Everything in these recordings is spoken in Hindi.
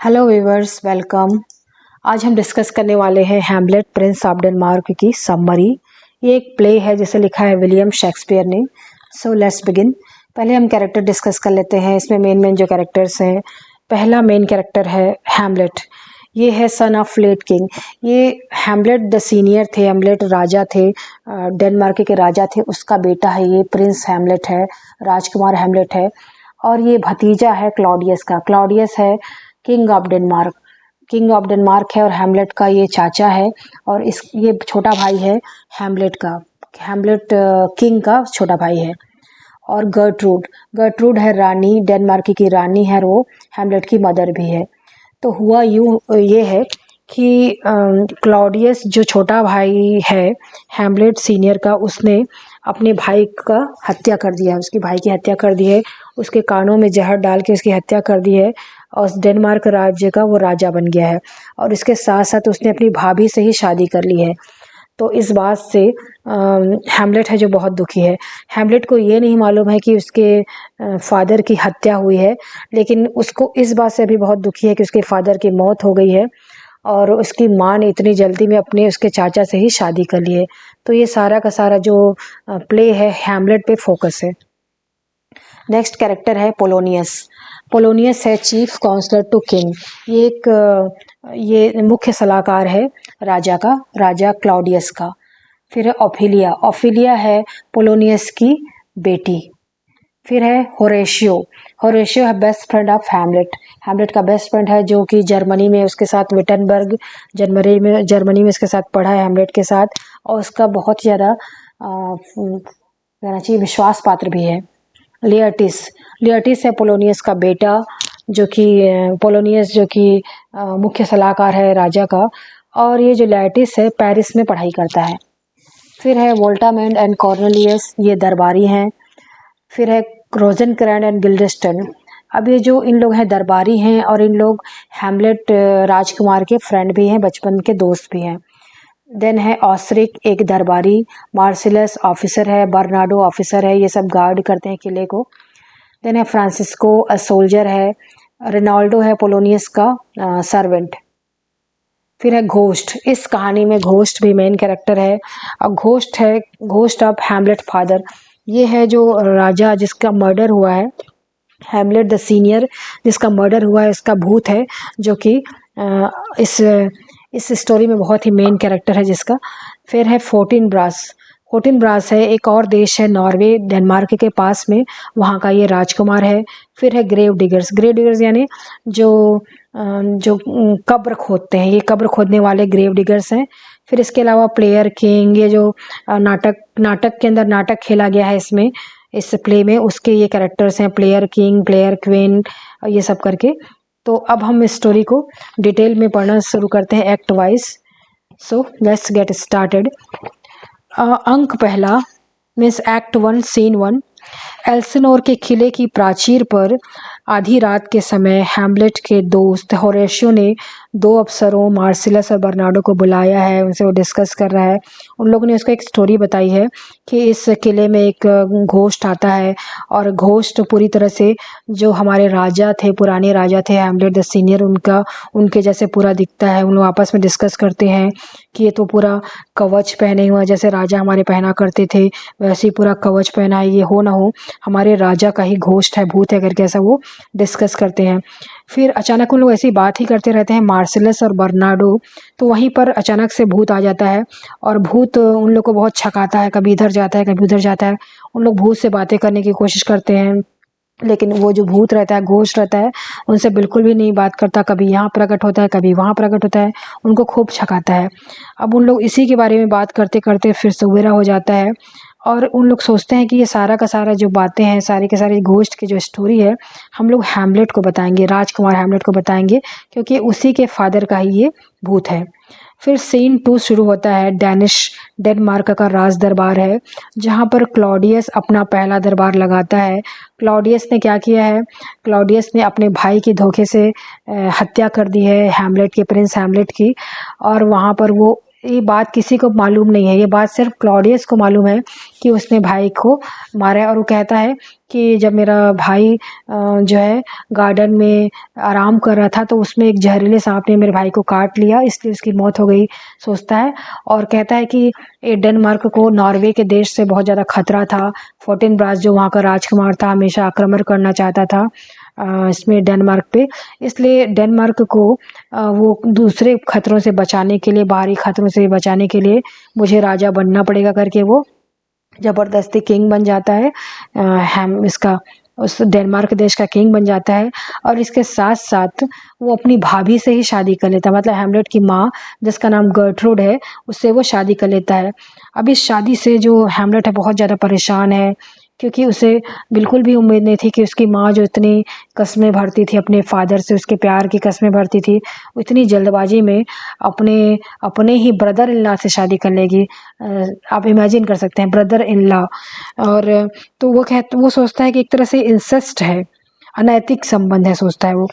Hello viewers, welcome. आज हम डिस्कस करने वाले हैं हैमलेट प्रिंस ऑफ डेनमार्क की समरी। ये एक प्ले है जिसे लिखा है विलियम शेक्सपियर ने। So let's begin. पहले हम कैरेक्टर डिस्कस कर लेते हैं। इसमें मेन जो कैरेक्टर्स हैं, पहला मेन कैरेक्टर है हैमलेट। ये है सन ऑफ लेट किंग। ये हैमलेट द सीनियर थे, हैमलेट राजा थे, डेनमार्क के राजा थे। उसका बेटा है ये प्रिंस हैमलेट है, राजकुमार हैमलेट है। और ये भतीजा है क्लॉडियस का। क्लॉडियस है किंग ऑफ डेनमार्क है और हैमलेट का ये चाचा है। और ये छोटा भाई है हैमलेट का। हैमलेट किंग का छोटा भाई है। और गर्ट्रूड है रानी, डेनमार्क की रानी है। और वो हैमलेट की मदर भी है। तो हुआ यूं ये है कि क्लॉडियस जो छोटा भाई है हैमलेट सीनियर का, उसने अपने भाई का हत्या कर दिया है। उसके भाई की हत्या कर दी है, उसके कानों में जहर डाल के उसकी हत्या कर दी है। और उस डेनमार्क राज्य का वो राजा बन गया है। और इसके साथ साथ उसने अपनी भाभी से ही शादी कर ली है। तो इस बात से हैमलेट है जो बहुत दुखी है। हैमलेट को ये नहीं मालूम है कि उसके फादर की हत्या हुई है, लेकिन उसको इस बात से भी बहुत दुखी है कि उसके फादर की मौत हो गई है और उसकी माँ ने इतनी जल्दी में अपने उसके चाचा से ही शादी कर ली है। तो ये सारा का सारा जो प्ले है हैमलेट पे फोकस है। नेक्स्ट कैरेक्टर है पोलोनियस। पोलोनियस है चीफ काउंसलर टू किंग। ये मुख्य सलाहकार है राजा क्लॉडियस का। फिर है ओफिलिया। ओफिलिया है पोलोनियस की बेटी। फिर है होरेशियो। होरेशियो है best friend of Hamlet. Hamlet का बेस्ट फ्रेंड है जो कि जर्मनी में उसके साथ विटनबर्ग जर्मनी में उसके साथ पढ़ा है हैमलेट के साथ। और उसका बहुत ज़्यादा कहना चाहिए विश्वास पात्र भी है। लियटिस है पोलोनियस का बेटा, जो कि पोलोनियस जो कि मुख्य सलाहकार है राजा का। और ये जो लियटिस है पेरिस में पढ़ाई करता है। फिर है वोल्टामेंट एंड कॉर्नेलियस, ये दरबारी हैं। फिर है रोजेनक्रैंड एंड गिल्डेस्टन। अब ये जो इन लोग हैं दरबारी हैं और इन लोग हैमलेट राजकुमार के फ्रेंड भी हैं, बचपन के दोस्त भी हैं। देन है ऑसरिक, एक दरबारी। मार्सिलस ऑफिसर है, बर्नाडो ऑफिसर है। ये सब गार्ड करते हैं किले को। देन है फ्रांसिस्को, अ सोल्जर है। रेनाल्डो है पोलोनियस का सर्वेंट। फिर है घोस्ट। इस कहानी में घोस्ट भी मेन कैरेक्टर है। और घोस्ट ऑफ हैमलेट फादर। ये है जो राजा जिसका मर्डर हुआ है, हैमलेट द सीनियर जिसका मर्डर हुआ है, इसका भूत है, जो कि इस स्टोरी में बहुत ही मेन कैरेक्टर है जिसका। फिर है फोर्टिन ब्रास है, एक और देश है नॉर्वे, डेनमार्क के पास में, वहाँ का ये राजकुमार है। फिर है ग्रेव डिगर्स यानी जो कब्र खोदते हैं, ये कब्र खोदने वाले ग्रेव डिगर्स हैं। फिर इसके अलावा प्लेयर किंग, ये जो नाटक के अंदर नाटक खेला गया है इसमें, इस प्ले में, उसके ये कैरेक्टर्स हैं, प्लेयर किंग, प्लेयर क्वीन, ये सब करके। तो अब हम इस स्टोरी को डिटेल में पढ़ना शुरू करते हैं act wise. So let's get started. अंक पहला मीन्स एक्ट 1 सीन 1। एल्सिनोर के किले की प्राचीर पर आधी रात के समय हैमलेट के दोस्त होरेशियो ने 2 अफसरों मार्सिलस और बर्नार्डो को बुलाया है। उनसे वो डिस्कस कर रहा है। उन लोगों ने उसको एक स्टोरी बताई है कि इस किले में एक घोस्ट आता है और घोस्ट पूरी तरह से जो हमारे राजा थे, पुराने राजा थे हैमलेट द सीनियर, उनके जैसे पूरा दिखता है। उन लोग आपस में डिस्कस करते हैं कि ये तो पूरा कवच पहने हुआ, जैसे राजा हमारे पहना करते थे वैसे ही पूरा कवच पहना है। ये हो ना हो हमारे राजा का ही घोस्ट है, भूत है करके ऐसा वो डिस्कस करते हैं। फिर अचानक उन लोग ऐसी बात ही करते रहते हैं मार्सिलस और बर्नार्डो। तो वहीं पर अचानक से भूत आ जाता है और भूत उन लोग को बहुत छकाता है, कभी इधर जाता है कभी उधर जाता है। उन लोग भूत से बातें करने की कोशिश करते हैं, लेकिन वो जो भूत रहता है, घोस्ट रहता है, उनसे बिल्कुल भी नहीं बात करता। कभी यहाँ प्रकट होता है कभी वहाँ प्रकट होता है, उनको खूब छकाता है। अब उन लोग इसी के बारे में बात करते करते फिर सवेरा हो जाता है और उन लोग सोचते हैं कि ये सारा का सारा जो बातें हैं, सारी के सारी घोस्ट की जो स्टोरी है, हम लोग हैमलेट को बताएंगे, राजकुमार हैमलेट को बताएंगे, क्योंकि उसी के फादर का ही ये भूत है। फिर सीन 2 शुरू होता है। डेनमार्क का राज दरबार है, जहाँ पर क्लॉडियस अपना पहला दरबार लगाता है। क्लॉडियस ने क्या किया है, क्लॉडियस ने अपने भाई की धोखे से हत्या कर दी है हैमलेट की, प्रिंस हैमलेट की। और वहाँ पर वो ये बात किसी को मालूम नहीं है, ये बात सिर्फ क्लॉडियस को मालूम है कि उसने भाई को मारा है। और वो कहता है कि जब मेरा भाई जो है गार्डन में आराम कर रहा था तो उसमें एक जहरीले सांप ने मेरे भाई को काट लिया, इसलिए उसकी मौत हो गई, सोचता है। और कहता है कि ये डेनमार्क को नॉर्वे के देश से बहुत ज़्यादा खतरा था। फोर्टिनब्रास जो वहाँ का राजकुमार था हमेशा आक्रमण करना चाहता था इसमें डेनमार्क पे, इसलिए डेनमार्क को वो दूसरे खतरों से बचाने के लिए, बाहरी खतरों से बचाने के लिए मुझे राजा बनना पड़ेगा करके वो ज़बरदस्ती किंग बन जाता है। हम इसका उस डेनमार्क देश का किंग बन जाता है। और इसके साथ साथ वो अपनी भाभी से ही शादी कर लेता है, मतलब हैमलेट की माँ जिसका नाम गर्ट्रूड है उससे वो शादी कर लेता है। अब इस शादी से जो हैमलेट है बहुत ज़्यादा परेशान है, क्योंकि उसे बिल्कुल भी उम्मीद नहीं थी कि उसकी माँ जो इतनी कस्में भरती थी अपने फादर से, उसके प्यार की कस्में भरती थी, वो इतनी जल्दबाजी में अपने अपने ही ब्रदर इन लॉ से शादी कर लेगी। आप इमेजिन कर सकते हैं, ब्रदर इन लॉ। और तो वो सोचता है कि एक तरह से इंसेस्ट है, अनैतिक संबंध है, सोचता है वो।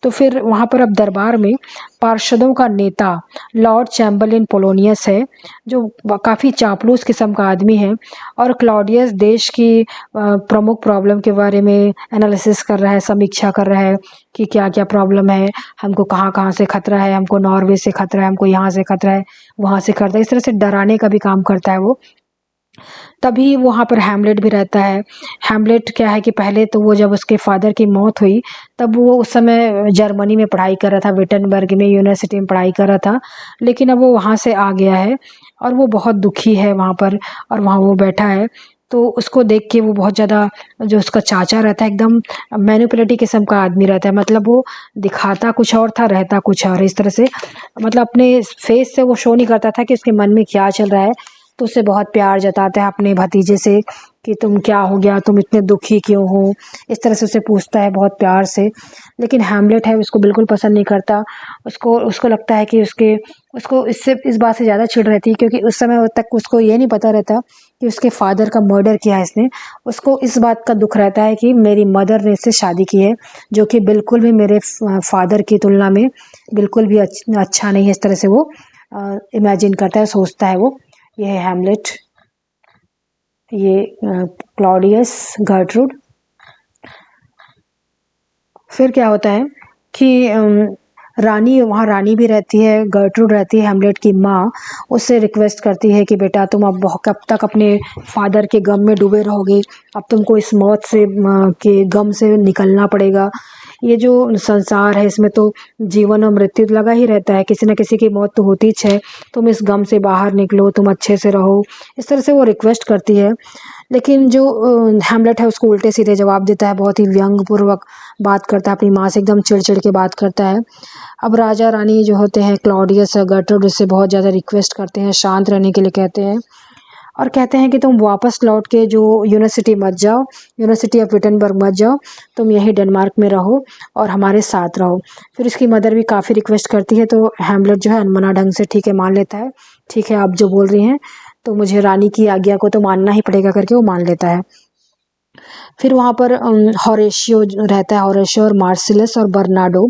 तो फिर वहाँ पर अब दरबार में पार्षदों का नेता लॉर्ड चैम्बरलेन पोलोनियस है, जो काफ़ी चापलूस किस्म का आदमी है। और क्लॉडियस देश की प्रमुख प्रॉब्लम के बारे में एनालिसिस कर रहा है, समीक्षा कर रहा है कि क्या क्या प्रॉब्लम है, हमको कहाँ कहाँ से खतरा है, हमको नॉर्वे से खतरा है, हमको यहाँ से खतरा है, वहाँ से खतरा है, इस तरह से डराने का भी काम करता है वो। तभी वहाँ पर हैमलेट भी रहता है। हैमलेट क्या है कि पहले तो वो जब उसके फादर की मौत हुई तब वो उस समय जर्मनी में पढ़ाई कर रहा था, विटनबर्ग में यूनिवर्सिटी में पढ़ाई कर रहा था, लेकिन अब वो वहाँ से आ गया है और वो बहुत दुखी है वहाँ पर, और वहाँ वो बैठा है। तो उसको देख के वो बहुत ज़्यादा, जो उसका चाचा रहता है एकदम मैनिपुलेटिव किस्म का आदमी रहता है, मतलब वो दिखाता कुछ और था, रहता कुछ और, इस तरह से मतलब अपने फेस से वो शो नहीं करता था कि उसके मन में क्या चल रहा है। तो उससे बहुत प्यार जताता है अपने भतीजे से कि तुम क्या हो गया, तुम इतने दुखी क्यों हो, इस तरह से उसे पूछता है बहुत प्यार से। लेकिन हैमलेट है उसको बिल्कुल पसंद नहीं करता। उसको उसको लगता है कि उसको इससे इस बात से ज़्यादा चिढ़ रहती है, क्योंकि उस समय तक उसको ये नहीं पता रहता कि उसके फादर का मर्डर किया है इसने। उसको इस बात का दुख रहता है कि मेरी मदर ने इससे शादी की है, जो कि बिल्कुल भी मेरे फादर की तुलना में बिल्कुल भी अच्छा नहीं है, इस तरह से वो इमेजिन करता है, सोचता है वो। ये है हैमलेट, ये क्लॉडियस, गर्ट्रूड। फिर क्या होता है कि रानी, वहाँ रानी भी रहती है, गर्ट्रूड रहती है, हैमलेट की माँ उससे रिक्वेस्ट करती है कि बेटा तुम अब कब तक अपने फादर के गम में डूबे रहोगे, अब तुमको इस मौत से के गम से निकलना पड़ेगा। ये जो संसार है इसमें तो जीवन और मृत्यु लगा ही रहता है, किसी न किसी की मौत तो होती है, तुम इस गम से बाहर निकलो, तुम अच्छे से रहो, इस तरह से वो रिक्वेस्ट करती है। लेकिन जो हैमलेट है उसको उल्टे सीधे जवाब देता है, बहुत ही व्यंग्यपूर्वक बात करता है अपनी माँ से, एकदम चिड़चिड़ के बात करता है। अब राजा रानी जो होते हैं क्लॉडियस और गर्ट्रूड उससे बहुत ज़्यादा रिक्वेस्ट करते हैं, शांत रहने के लिए कहते हैं, और कहते हैं कि तुम वापस लौट के जो यूनिवर्सिटी मत जाओ, यूनिवर्सिटी ऑफ विटनबर्ग मत जाओ, तुम यही डेनमार्क में रहो और हमारे साथ रहो। फिर उसकी मदर भी काफ़ी रिक्वेस्ट करती है, तो हैमलेट जो है अनमना ढंग से ठीक है मान लेता है, ठीक है आप जो बोल रही हैं तो मुझे रानी की आज्ञा को तो मानना ही पड़ेगा करके वो मान लेता है। फिर वहाँ पर होरेशियो रहता है, होरेशियो और मार्सिलस और बर्नाडो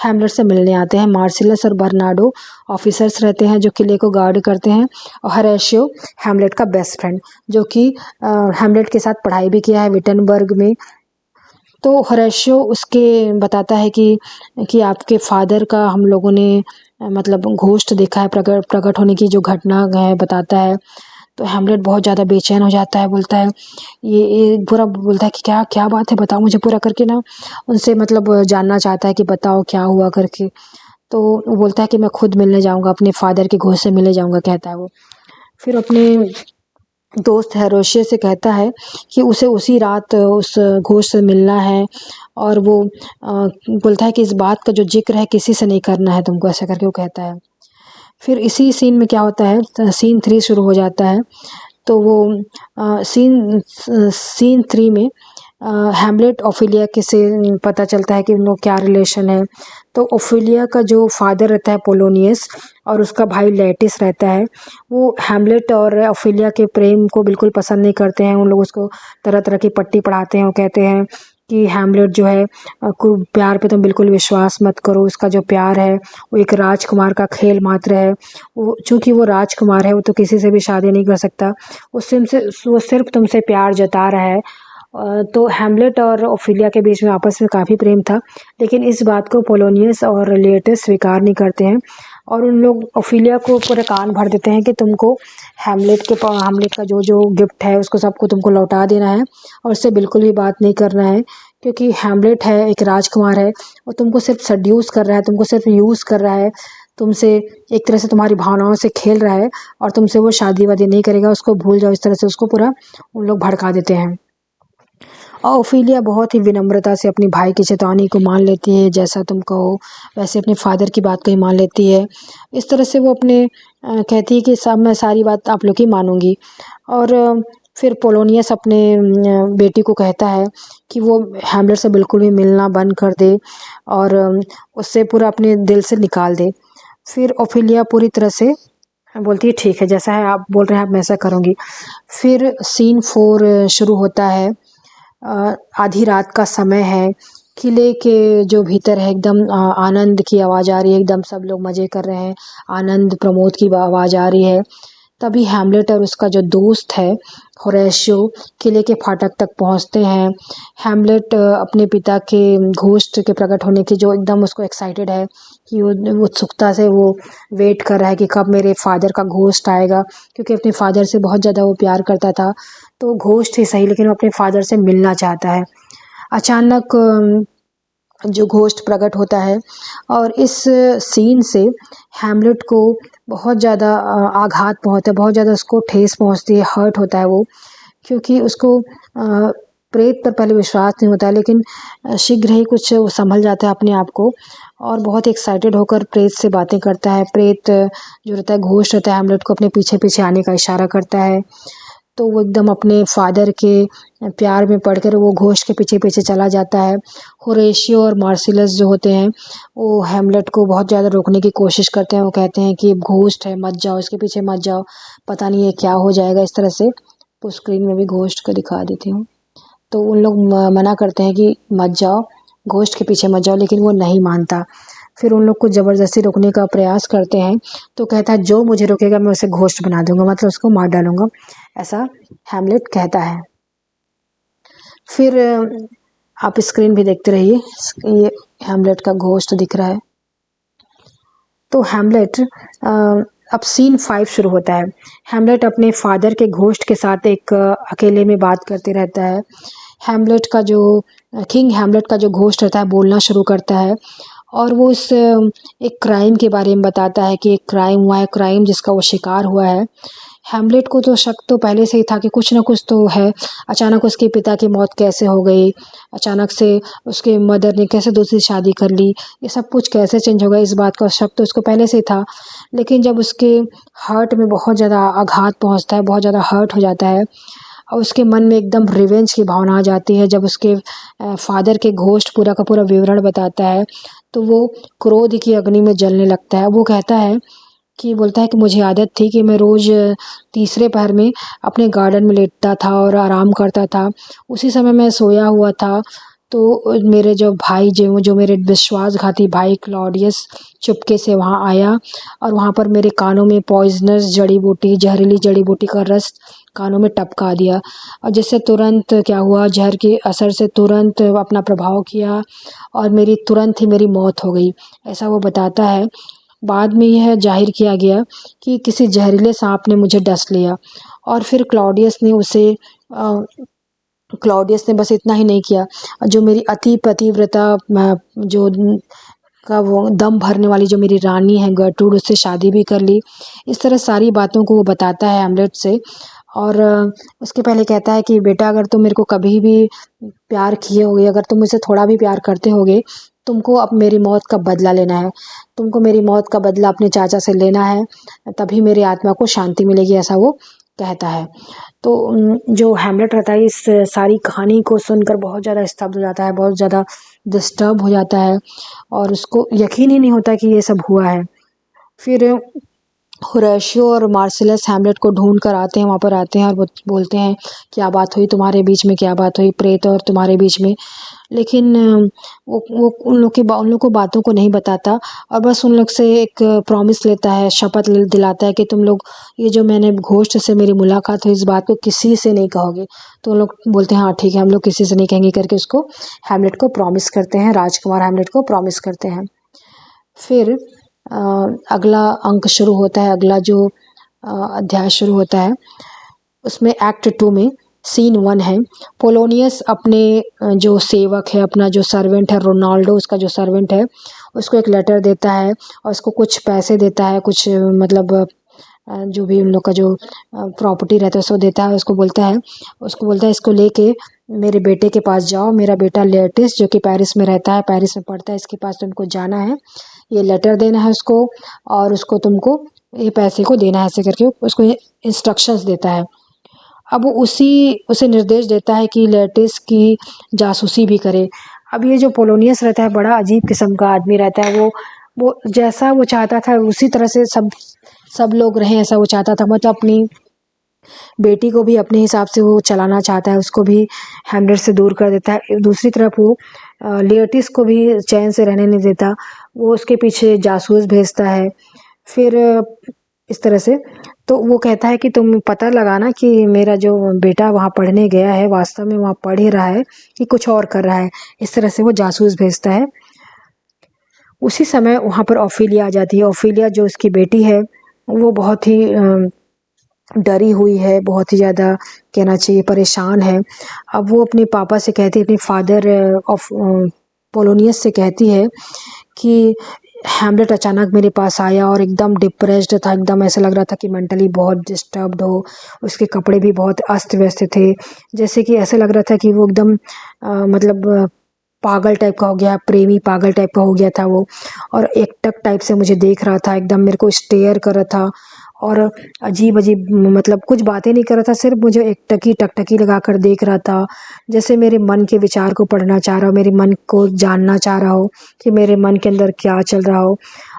हैमलेट से मिलने आते हैं। मार्सिलस और बर्नाडो ऑफिसर्स रहते हैं जो किले को गार्ड करते हैं, और होरेशियो हैमलेट का बेस्ट फ्रेंड, जो कि हैमलेट के साथ पढ़ाई भी किया है विटनबर्ग में। तो होरेशियो उसके बताता है कि आपके फादर का हम लोगों ने मतलब घोस्ट देखा है, प्रकट होने की जो घटना है बताता है। तो हैमलेट बहुत ज़्यादा बेचैन हो जाता है, बोलता है ये पूरा बोलता है कि क्या क्या बात है, बताओ मुझे पूरा करके ना, उनसे मतलब जानना चाहता है कि बताओ क्या हुआ करके। तो वो बोलता है कि मैं खुद मिलने जाऊंगा, अपने फादर के घोष से मिलने जाऊंगा, कहता है वो। फिर अपने दोस्त हेरोशिया से कहता है कि उसे उसी रात उस घोष से मिलना है, और वो बोलता है कि इस बात का जो जिक्र है किसी से नहीं करना है तुमको, ऐसा करके वो कहता है। फिर इसी सीन में क्या होता है, सीन 3 शुरू हो जाता है। तो वो सीन 3 में हैमलेट ओफिलिया के से पता चलता है कि उन लोग क्या रिलेशन है। तो ओफिलिया का जो फादर रहता है पोलोनियस, और उसका भाई लेटिस रहता है, वो हैमलेट और ओफिलिया के प्रेम को बिल्कुल पसंद नहीं करते हैं। उन लोग उसको तरह तरह की पट्टी पढ़ाते हैं, वो कहते हैं कि हैमलेट जो है प्यार पे तुम बिल्कुल विश्वास मत करो, उसका जो प्यार है वो एक राजकुमार का खेल मात्र है। वो चूँकि वो राजकुमार है, वो तो किसी से भी शादी नहीं कर सकता, वो सिर्फ तुमसे प्यार जता रहा है। तो हैमलेट और ओफिलिया के बीच में आपस में काफ़ी प्रेम था, लेकिन इस बात को पोलोनियस और लेटस स्वीकार नहीं करते हैं और उन लोग ओफिलिया को पूरे कान भर देते हैं कि तुमको हैमलेट का जो जो गिफ्ट है उसको सबको तुमको लौटा देना है और उससे बिल्कुल भी बात नहीं करना है, क्योंकि हैमलेट है एक राजकुमार है और तुमको सिर्फ सड्यूस कर रहा है, तुमको सिर्फ यूज़ कर रहा है, तुमसे एक तरह से तुम्हारी भावनाओं से खेल रहा है और तुमसे वो शादी वादी नहीं करेगा, उसको भूल जाओ। इस तरह से उसको पूरा उन लोग भड़का देते हैं। और ओफिलिया बहुत ही विनम्रता से अपनी भाई की चेतावनी को मान लेती है, जैसा तुम कहो वैसे अपने फादर की बात को ही मान लेती है। इस तरह से वो अपने कहती है कि सब मैं सारी बात आप लोग की मानूंगी। और फिर पोलोनियस अपने बेटी को कहता है कि वो हैमलेट से बिल्कुल भी मिलना बंद कर दे और उससे पूरा अपने दिल से निकाल दे। फिर ओफिलिया पूरी तरह से बोलती है ठीक है, जैसा है आप बोल रहे हैं आप मैं ऐसा करूँगी। फिर सीन 4 शुरू होता है। आधी रात का समय है, किले के जो भीतर है एकदम आनंद की आवाज़ आ रही है, एकदम सब लोग मज़े कर रहे हैं, आनंद प्रमोद की आवाज़ आ रही है। तभी हैमलेट और उसका जो दोस्त है होरेशियो किले के फाटक तक पहुंचते हैं। हैमलेट अपने पिता के घोस्ट के प्रकट होने की जो एकदम उसको एक्साइटेड है कि वो उत्सुकता से वो वेट कर रहा है कि कब मेरे फादर का घोस्ट आएगा, क्योंकि अपने फादर से बहुत ज़्यादा वो प्यार करता था। तो घोस्ट ही सही, लेकिन वो अपने फादर से मिलना चाहता है। अचानक जो घोस्ट प्रकट होता है और इस सीन से हैमलेट को बहुत ज़्यादा आघात पहुँचता है, बहुत ज़्यादा उसको ठेस पहुँचती है, हर्ट होता है वो, क्योंकि उसको प्रेत पर पहले विश्वास नहीं होता है, लेकिन शीघ्र ही कुछ वो संभल जाता है अपने आप को और बहुत एक्साइटेड होकर प्रेत से बातें करता है। प्रेत जो रहता है घोस्ट रहता है हैमलेट को अपने पीछे पीछे आने का इशारा करता है, तो वो एकदम अपने फादर के प्यार में पड़कर वो घोस्ट के पीछे पीछे चला जाता है। होरेशियो और मार्सिलस जो होते हैं वो हैमलेट को बहुत ज़्यादा रोकने की कोशिश करते हैं। वो कहते हैं कि घोस्ट है, मत जाओ, इसके पीछे मत जाओ, पता नहीं ये क्या हो जाएगा। इस तरह से तो स्क्रीन में भी घोस्ट को दिखा देती हूँ। तो उन लोग मना करते हैं कि मत जाओ, घोस्ट के पीछे मत जाओ, लेकिन वो नहीं मानता। फिर उन लोग को ज़बरदस्ती रोकने का प्रयास करते हैं, तो कहता है जो मुझे रोकेगा मैं उसे घोस्ट बना दूंगा, मतलब उसको मार डालूंगा, ऐसा हैमलेट कहता है। फिर आप स्क्रीन भी देखते रहिए, ये हैमलेट का घोस्ट दिख रहा है। तो हैमलेट अब सीन 5 शुरू होता है। हैमलेट अपने फादर के घोस्ट के साथ एक अकेले में बात करते रहता है। हैमलेट का जो किंग हैमलेट का जो घोस्ट रहता है बोलना शुरू करता है और वो इस एक क्राइम के बारे में बताता है कि एक क्राइम हुआ है, क्राइम जिसका वो शिकार हुआ है। हैमलेट को तो शक तो पहले से ही था कि कुछ ना कुछ तो है। अचानक उसके पिता की मौत कैसे हो गई, अचानक से उसके मदर ने कैसे दूसरी शादी कर ली, ये सब कुछ कैसे चेंज हो गया, इस बात का शक तो उसको पहले से ही था। लेकिन जब उसके हार्ट में बहुत ज़्यादा आघात पहुंचता है, बहुत ज़्यादा हर्ट हो जाता है और उसके मन में एकदम रिवेंज की भावना आ जाती है, जब उसके फादर के घोस्ट पूरा का पूरा विवरण बताता है, तो वो क्रोध की अग्नि में जलने लगता है। वो कहता है कि बोलता है कि मुझे आदत थी कि मैं रोज़ तीसरे पहर में अपने गार्डन में लेटता था और आराम करता था। उसी समय मैं सोया हुआ था, तो मेरे जो भाई जो मेरे विश्वासघाती भाई क्लॉडियस चुपके से वहाँ आया और वहाँ पर मेरे कानों में पॉइजनस जड़ी बूटी, जहरीली जड़ी बूटी का रस कानों में टपका दिया और जिससे तुरंत क्या हुआ, जहर के असर से तुरंत अपना प्रभाव किया और मेरी तुरंत ही मेरी मौत हो गई, ऐसा वो बताता है। बाद में यह जाहिर किया गया कि किसी जहरीले सांप ने मुझे डस लिया और फिर क्लॉडियस ने बस इतना ही नहीं किया, जो मेरी अति पतिव्रता जो का वो दम भरने वाली जो मेरी रानी है गर्टरूड, उससे शादी भी कर ली। इस तरह सारी बातों को वो बताता है हैमलेट से और उसके पहले कहता है कि बेटा अगर तुम मेरे को कभी भी प्यार किए होगे, अगर तुम मुझसे थोड़ा भी प्यार करते होगे, तुमको अब मेरी मौत का बदला लेना है, तुमको मेरी मौत का बदला अपने चाचा से लेना है, तभी मेरी आत्मा को शांति मिलेगी, ऐसा वो कहता है। तो जो हैमलेट रहता है इस सारी कहानी को सुनकर बहुत ज़्यादा स्तब्ध हो जाता है, बहुत ज़्यादा डिस्टर्ब हो जाता है और उसको यकीन ही नहीं होता कि ये सब हुआ है। फिर होरेशियो और मार्सिलस हैमलेट को ढूंढ कर आते हैं, वहाँ पर आते हैं और बोलते हैं क्या बात हुई तुम्हारे बीच में, क्या बात हुई प्रेत और तुम्हारे बीच में। लेकिन वो उन लोग को बातों को नहीं बताता और बस उन लोग से एक प्रॉमिस लेता है, शपथ दिलाता है कि तुम लोग ये जो मैंने घोस्ट से मेरी मुलाकात हुई इस बात को किसी से नहीं कहोगे। तो उन लोग बोलते हैं हाँ ठीक है हम लोग किसी से नहीं कहेंगे करके उसको हैमलेट को प्रॉमिस करते हैं, राजकुमार हैमलेट को प्रॉमिस करते हैं। फिर अगला अंक शुरू होता है, अगला जो अध्याय शुरू होता है उसमें एक्ट 2 में सीन 1 है। पोलोनियस अपने जो सेवक है, अपना जो सर्वेंट है रोनाल्डो, उसका जो सर्वेंट है उसको एक लेटर देता है और उसको कुछ पैसे देता है, कुछ मतलब जो भी उन लोग का जो प्रॉपर्टी रहता है उसको देता है। उसको बोलता है इसको लेके मेरे बेटे के पास जाओ, मेरा बेटा लेटिस जो कि पेरिस में रहता है, पेरिस में पढ़ता है, इसके पास तुमको जाना है, ये लेटर देना है उसको और उसको तुमको ये पैसे को देना है, ऐसे करके उसको इंस्ट्रक्शंस देता है। अब वो उसे निर्देश देता है कि लेटिस की जासूसी भी करे। अब ये जो पोलोनियस रहता है बड़ा अजीब किस्म का आदमी रहता है, वो जैसा वो चाहता था उसी तरह से सब लोग रहें, ऐसा वो चाहता था। मतलब अपनी बेटी को भी अपने हिसाब से वो चलाना चाहता है, उसको भी हैमलेट से दूर कर देता है। दूसरी तरफ वो लेटिस को भी चैन से रहने नहीं देता, वो उसके पीछे जासूस भेजता है। फिर इस तरह से तो वो कहता है कि तुम पता लगाना कि मेरा जो बेटा वहाँ पढ़ने गया है वास्तव में वहाँ पढ़ ही रहा है कि कुछ और कर रहा है। इस तरह से वो जासूस भेजता है। उसी समय वहाँ पर ओफिलिया आ जाती है। ओफिलिया जो उसकी बेटी है वो बहुत ही डरी हुई है, बहुत ही ज़्यादा कहना चाहिए परेशान है। अब वो अपने पापा से कहती है, अपने फादर ऑफ पोलोनियस से कहती है कि हैमलेट अचानक मेरे पास आया और एकदम डिप्रेस्ड था, एकदम ऐसा लग रहा था कि मेंटली बहुत डिस्टर्ब्ड हो। उसके कपड़े भी बहुत अस्त व्यस्त थे, जैसे कि ऐसा लग रहा था कि वो एकदम मतलब पागल टाइप का हो गया, प्रेमी पागल टाइप का हो गया था वो। और एकटक टाइप से मुझे देख रहा था, एकदम मेरे को स्टेयर कर रहा था और अजीब अजीब मतलब कुछ बातें नहीं कर रहा था, सिर्फ मुझे एकटकी टकटकी लगा कर देख रहा था, जैसे मेरे मन के विचार को पढ़ना चाह रहा हो, मेरे मन को जानना चाह रहा हो कि मेरे मन के अंदर क्या चल रहा हो।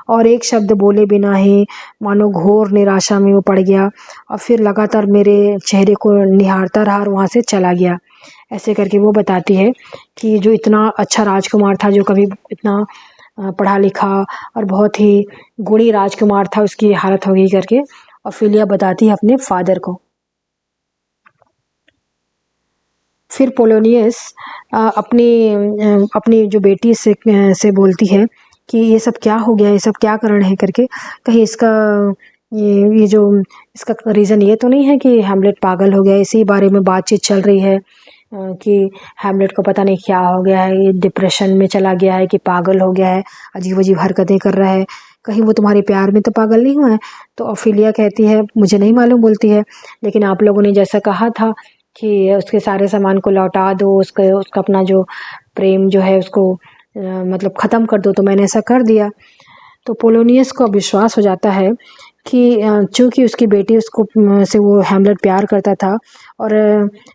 और एक शब्द बोले बिना ही मानो घोर निराशा में वो पड़ गया और फिर लगातार मेरे चेहरे को निहारता रहा और वहाँ से चला गया। ऐसे करके वो बताती है कि जो इतना अच्छा राजकुमार था, जो कभी इतना पढ़ा लिखा और बहुत ही गुणी राजकुमार था, उसकी हालत हो गई करके ओफिलिया बताती है अपने फादर को। फिर पोलोनियस अपनी जो बेटी से बोलती है कि ये सब क्या हो गया, ये सब क्या कारण है करके, कहीं ये जो इसका रीज़न ये तो नहीं है कि हैमलेट पागल हो गया। इसी बारे में बातचीत चल रही है कि हैमलेट को पता नहीं क्या हो गया है, ये डिप्रेशन में चला गया है कि पागल हो गया है, अजीब अजीब हरकतें कर रहा है, कहीं वो तुम्हारे प्यार में तो पागल नहीं हुआ है। तो ओफिलिया कहती है मुझे नहीं मालूम, बोलती है लेकिन आप लोगों ने जैसा कहा था कि उसके सारे सामान को लौटा दो, उसका अपना जो प्रेम जो है उसको मतलब ख़त्म कर दो, तो मैंने ऐसा कर दिया। तो पोलोनियस को अब विश्वास हो जाता है कि चूँकि उसकी बेटी से वो हैमलेट प्यार करता था और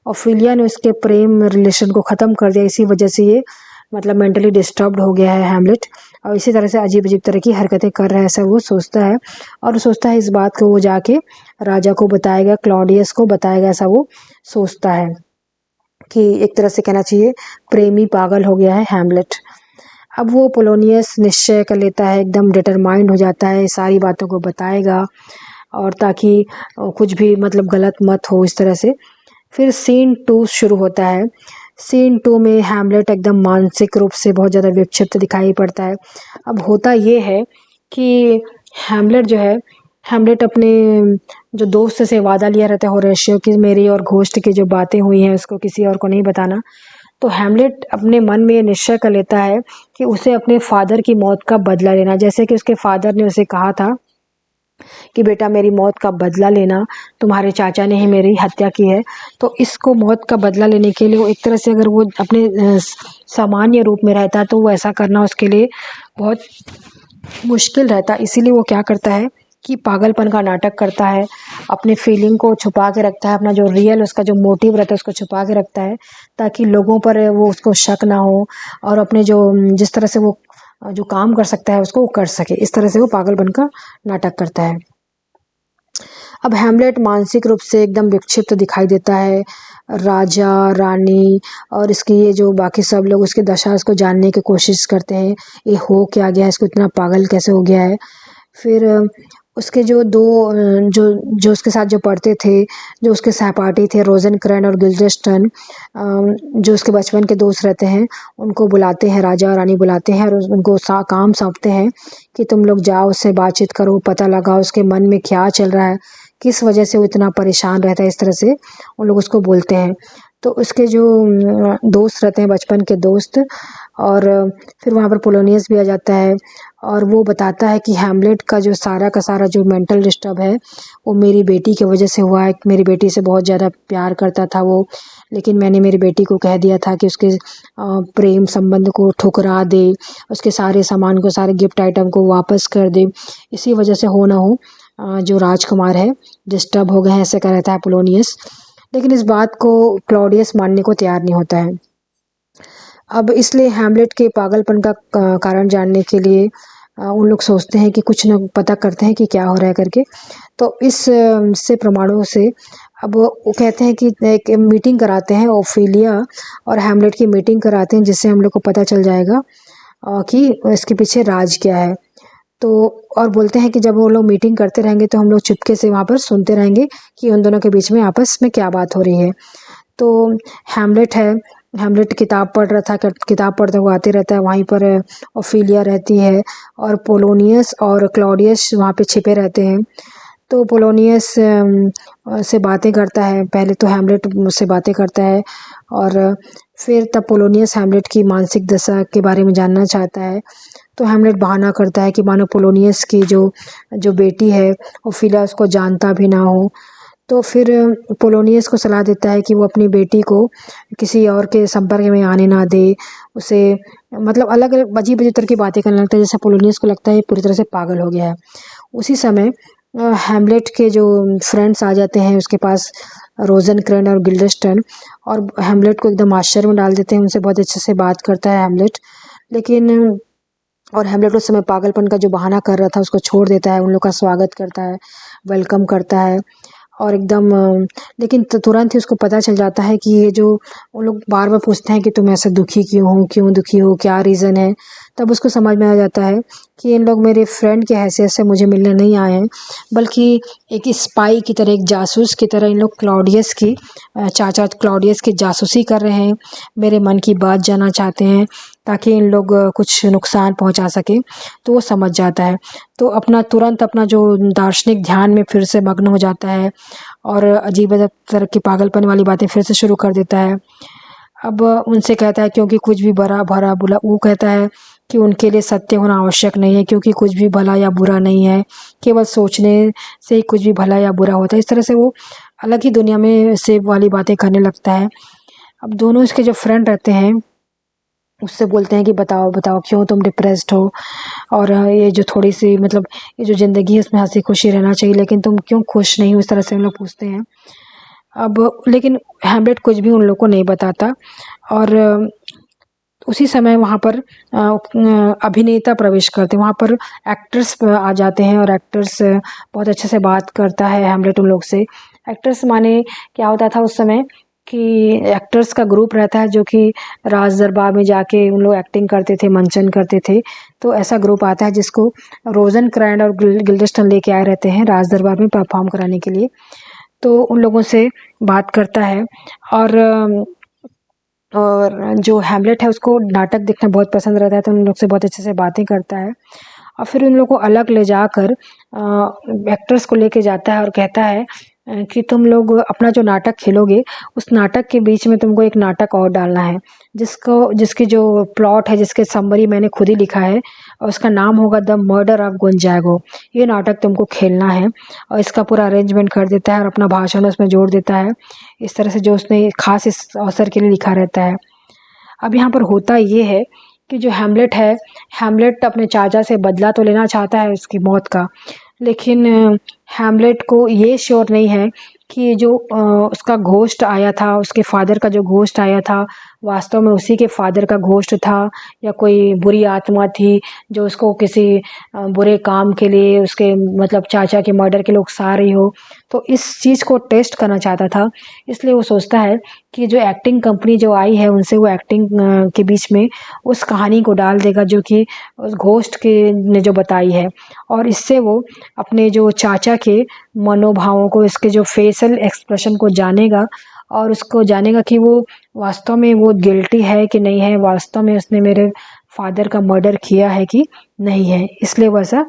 ओफिलिया ने उसके प्रेम रिलेशन को ख़त्म कर दिया, इसी वजह से ये मतलब मेंटली डिस्टर्ब्ड हो गया है हैमलेट और इसी तरह से अजीब अजीब तरह की हरकतें कर रहा है, ऐसा वो सोचता है। और सोचता है इस बात को वो जाके राजा को बताएगा, क्लॉडियस को बताएगा, ऐसा वो सोचता है कि एक तरह से कहना चाहिए प्रेमी पागल हो गया है हैमलेट। अब वो पोलोनियस निश्चय कर लेता है, एकदम डिटरमाइंड हो जाता है, सारी बातों को बताएगा और ताकि कुछ भी मतलब गलत मत हो इस तरह से। फिर सीन 2 शुरू होता है। सीन 2 में हैमलेट एकदम मानसिक रूप से बहुत ज़्यादा विक्षिप्त दिखाई पड़ता है। अब होता ये है कि हैमलेट अपने जो दोस्त से वादा लिया रहता है होरेशियो की, मेरी और घोस्ट की जो बातें हुई हैं उसको किसी और को नहीं बताना। तो हैमलेट अपने मन में ये निश्चय कर लेता है कि उसे अपने फादर की मौत का बदला लेना, जैसे कि उसके फादर ने उसे कहा था कि बेटा मेरी मौत का बदला लेना, तुम्हारे चाचा ने ही मेरी हत्या की है। तो इसको मौत का बदला लेने के लिए वो एक तरह से अगर वो अपने सामान्य रूप में रहता तो वो ऐसा करना उसके लिए बहुत मुश्किल रहता। इसीलिए वो क्या करता है कि पागलपन का नाटक करता है, अपने फीलिंग को छुपा के रखता है, अपना जो रियल उसका जो मोटिव रहता है उसको छुपा के रखता है ताकि लोगों पर वो उसको शक ना हो और अपने जो जिस तरह से वो जो काम कर सकता है उसको वो कर सके। इस तरह से वो पागलपन का नाटक करता है। अब हैमलेट मानसिक रूप से एकदम विक्षिप्त दिखाई देता है। राजा, रानी और इसके ये जो बाकी सब लोग उसकी दशा उसको जानने की कोशिश करते हैं, ये हो क्या गया है, इसको इतना पागल कैसे हो गया है। फिर उसके जो 2 जो जो उसके साथ जो पढ़ते थे, जो उसके सहपाठी थे रोज़ेनक्रैन और गिल्डेस्टर्न, जो उसके बचपन के दोस्त रहते हैं, उनको बुलाते हैं, राजा और रानी बुलाते हैं और उनको काम सौंपते हैं कि तुम लोग जाओ, उससे बातचीत करो, पता लगाओ उसके मन में क्या चल रहा है, किस वजह से वो इतना परेशान रहता है। इस तरह से उन लोग उसको बोलते हैं। तो उसके जो दोस्त रहते हैं, बचपन के दोस्त, और फिर वहाँ पर पोलोनियस भी आ जाता है और वो बताता है कि हैमलेट का जो सारा का सारा जो मेंटल डिस्टर्ब है, वो मेरी बेटी की वजह से हुआ है। मेरी बेटी से बहुत ज़्यादा प्यार करता था वो, लेकिन मैंने मेरी बेटी को कह दिया था कि उसके प्रेम संबंध को ठुकरा दे, उसके सारे सामान को, सारे गिफ्ट आइटम को वापस कर दे। इसी वजह से हो ना हो जो राजकुमार है डिस्टर्ब हो गए हैं, ऐसे कह रहता है पोलोनियस। लेकिन इस बात को क्लॉडियस मानने को तैयार नहीं होता है। अब इसलिए हैमलेट के पागलपन का कारण जानने के लिए उन लोग सोचते हैं कि कुछ न पता करते हैं कि क्या हो रहा है करके। तो इस से प्रमाणों से अब वो कहते हैं कि एक मीटिंग कराते हैं, ओफेलिया और हैमलेट की मीटिंग कराते हैं, जिससे हम लोग को पता चल जाएगा कि इसके पीछे राज क्या है। तो और बोलते हैं कि जब वो लोग मीटिंग करते रहेंगे तो हम लोग चुपके से वहाँ पर सुनते रहेंगे कि उन दोनों के बीच में आपस में क्या बात हो रही है। तो हैमलेट है, हैमलेट किताब पढ़ रहा था, किताब पढ़ते हुए आते रहता है। वहीं पर ओफेलिया रहती है और पोलोनियस और क्लॉडियस वहाँ पे छिपे रहते हैं। तो पोलोनियस से बातें करता है, पहले तो हैमलेट उससे बातें करता है और फिर तब पोलोनियस हैमलेट की मानसिक दशा के बारे में जानना चाहता है। तो हैमलेट बहाना करता है कि मानो पोलोनियस की जो बेटी है ओफेलिया उसको जानता भी ना हो। तो फिर पोलोनियस को सलाह देता है कि वो अपनी बेटी को किसी और के संपर्क में आने ना दे, उसे मतलब अलग-अलग अजीब-अजीब तरह की बातें करने लगता है, जैसे पोलोनियस को लगता है ये पूरी तरह से पागल हो गया है। उसी समय हैमलेट के जो फ्रेंड्स आ जाते हैं उसके पास, रोज़ेनक्रैन और गिल्डेस्टर्न, और हैमलेट को एकदम आश्चर्य में डाल देते हैं। उनसे बहुत अच्छे से बात करता है हैमलेट, लेकिन और हैमलेट उस समय पागलपन का जो बहाना कर रहा था उसको छोड़ देता है, उन लोग का स्वागत करता है, वेलकम करता है और एकदम लेकिन तुरंत ही उसको पता चल जाता है कि ये जो वो लोग बार-बार पूछते हैं कि तुम ऐसे दुखी क्यों हो? क्यों दुखी हो? क्या रीज़न है? तब उसको समझ में आ जाता है कि इन लोग मेरे फ्रेंड की हैसियत से मुझे मिलने नहीं आए हैं, बल्कि एक स्पाई की तरह, एक जासूस की तरह इन लोग क्लॉडियस की चाचा क्लॉडियस की जासूसी कर रहे हैं, मेरे मन की बात जानना चाहते हैं ताकि इन लोग कुछ नुकसान पहुंचा सकें। तो वो समझ जाता है, तो तुरंत अपना जो दार्शनिक ध्यान में फिर से मग्न हो जाता है और अजीब-अजीब तरह की पागलपन वाली बातें फिर से शुरू कर देता है। अब उनसे कहता है क्योंकि कुछ भी भला बुरा, वो कहता है कि उनके लिए सत्य होना आवश्यक नहीं है, क्योंकि कुछ भी भला या बुरा नहीं है, केवल सोचने से ही कुछ भी भला या बुरा होता है। इस तरह से वो अलग ही दुनिया में से वाली बातें करने लगता है। अब दोनों इसके जो फ्रेंड रहते हैं उससे बोलते हैं कि बताओ बताओ क्यों तुम डिप्रेस्ड हो, और ये जो थोड़ी सी मतलब ये जो ज़िंदगी है उसमें हंसी खुशी रहना चाहिए, लेकिन तुम क्यों खुश नहीं हो, इस तरह से हम लोग पूछते हैं। अब लेकिन हैमलेट कुछ भी उन लोग को नहीं बताता और उसी समय वहाँ पर अभिनेता प्रवेश करते हैं, वहाँ पर एक्टर्स आ जाते हैं और एक्टर्स बहुत अच्छे से बात करता है हैमलेट उन लोग से। एक्टर्स माने क्या होता था उस समय कि एक्टर्स का ग्रुप रहता है जो कि राज दरबार में जाके उन लोग एक्टिंग करते थे, मंचन करते थे। तो ऐसा ग्रुप आता है जिसको रोज़ेनक्रैन और गिल्डेस्टर्न लेके आए रहते हैं राज दरबार में परफॉर्म कराने के लिए। तो उन लोगों से बात करता है और जो हैमलेट है उसको नाटक देखना बहुत पसंद रहता है, तो उन लोग से बहुत अच्छे से बातें करता है और फिर उन लोग को अलग ले जाकर एक्टर्स को लेके जाता है और कहता है कि तुम लोग अपना जो नाटक खेलोगे उस नाटक के बीच में तुमको एक नाटक और डालना है, जिसकी जो प्लॉट है, जिसके समरी मैंने खुद ही लिखा है और उसका नाम होगा द मर्डर ऑफ गोंजागो। ये नाटक तुमको खेलना है और इसका पूरा अरेंजमेंट कर देता है और अपना भाषण उसमें जोड़ देता है, इस तरह से जो उसने खास इस अवसर के लिए लिखा रहता है। अब यहाँ पर होता ये है कि जो हैमलेट है, हैमलेट अपने चाचा से बदला तो लेना चाहता है उसकी मौत का, लेकिन हैमलेट को ये श्योर नहीं है कि जो उसका घोस्ट आया था, उसके फादर का जो घोस्ट आया था वास्तव में उसी के फादर का घोस्ट था या कोई बुरी आत्मा थी जो उसको किसी बुरे काम के लिए, उसके मतलब चाचा के मर्डर के लिए उकसा रही हो। तो इस चीज़ को टेस्ट करना चाहता था, इसलिए वो सोचता है कि जो एक्टिंग कंपनी जो आई है उनसे वो एक्टिंग के बीच में उस कहानी को डाल देगा जो कि उस घोस्ट के ने जो बताई है, और इससे वो अपने जो चाचा के मनोभावों को, इसके जो फेशियल एक्सप्रेशन को जानेगा और उसको जानेगा कि वो वास्तव में वो गिल्टी है कि नहीं है, वास्तव में उसने मेरे फादर का मर्डर किया है कि नहीं है। इसलिए वो ऐसा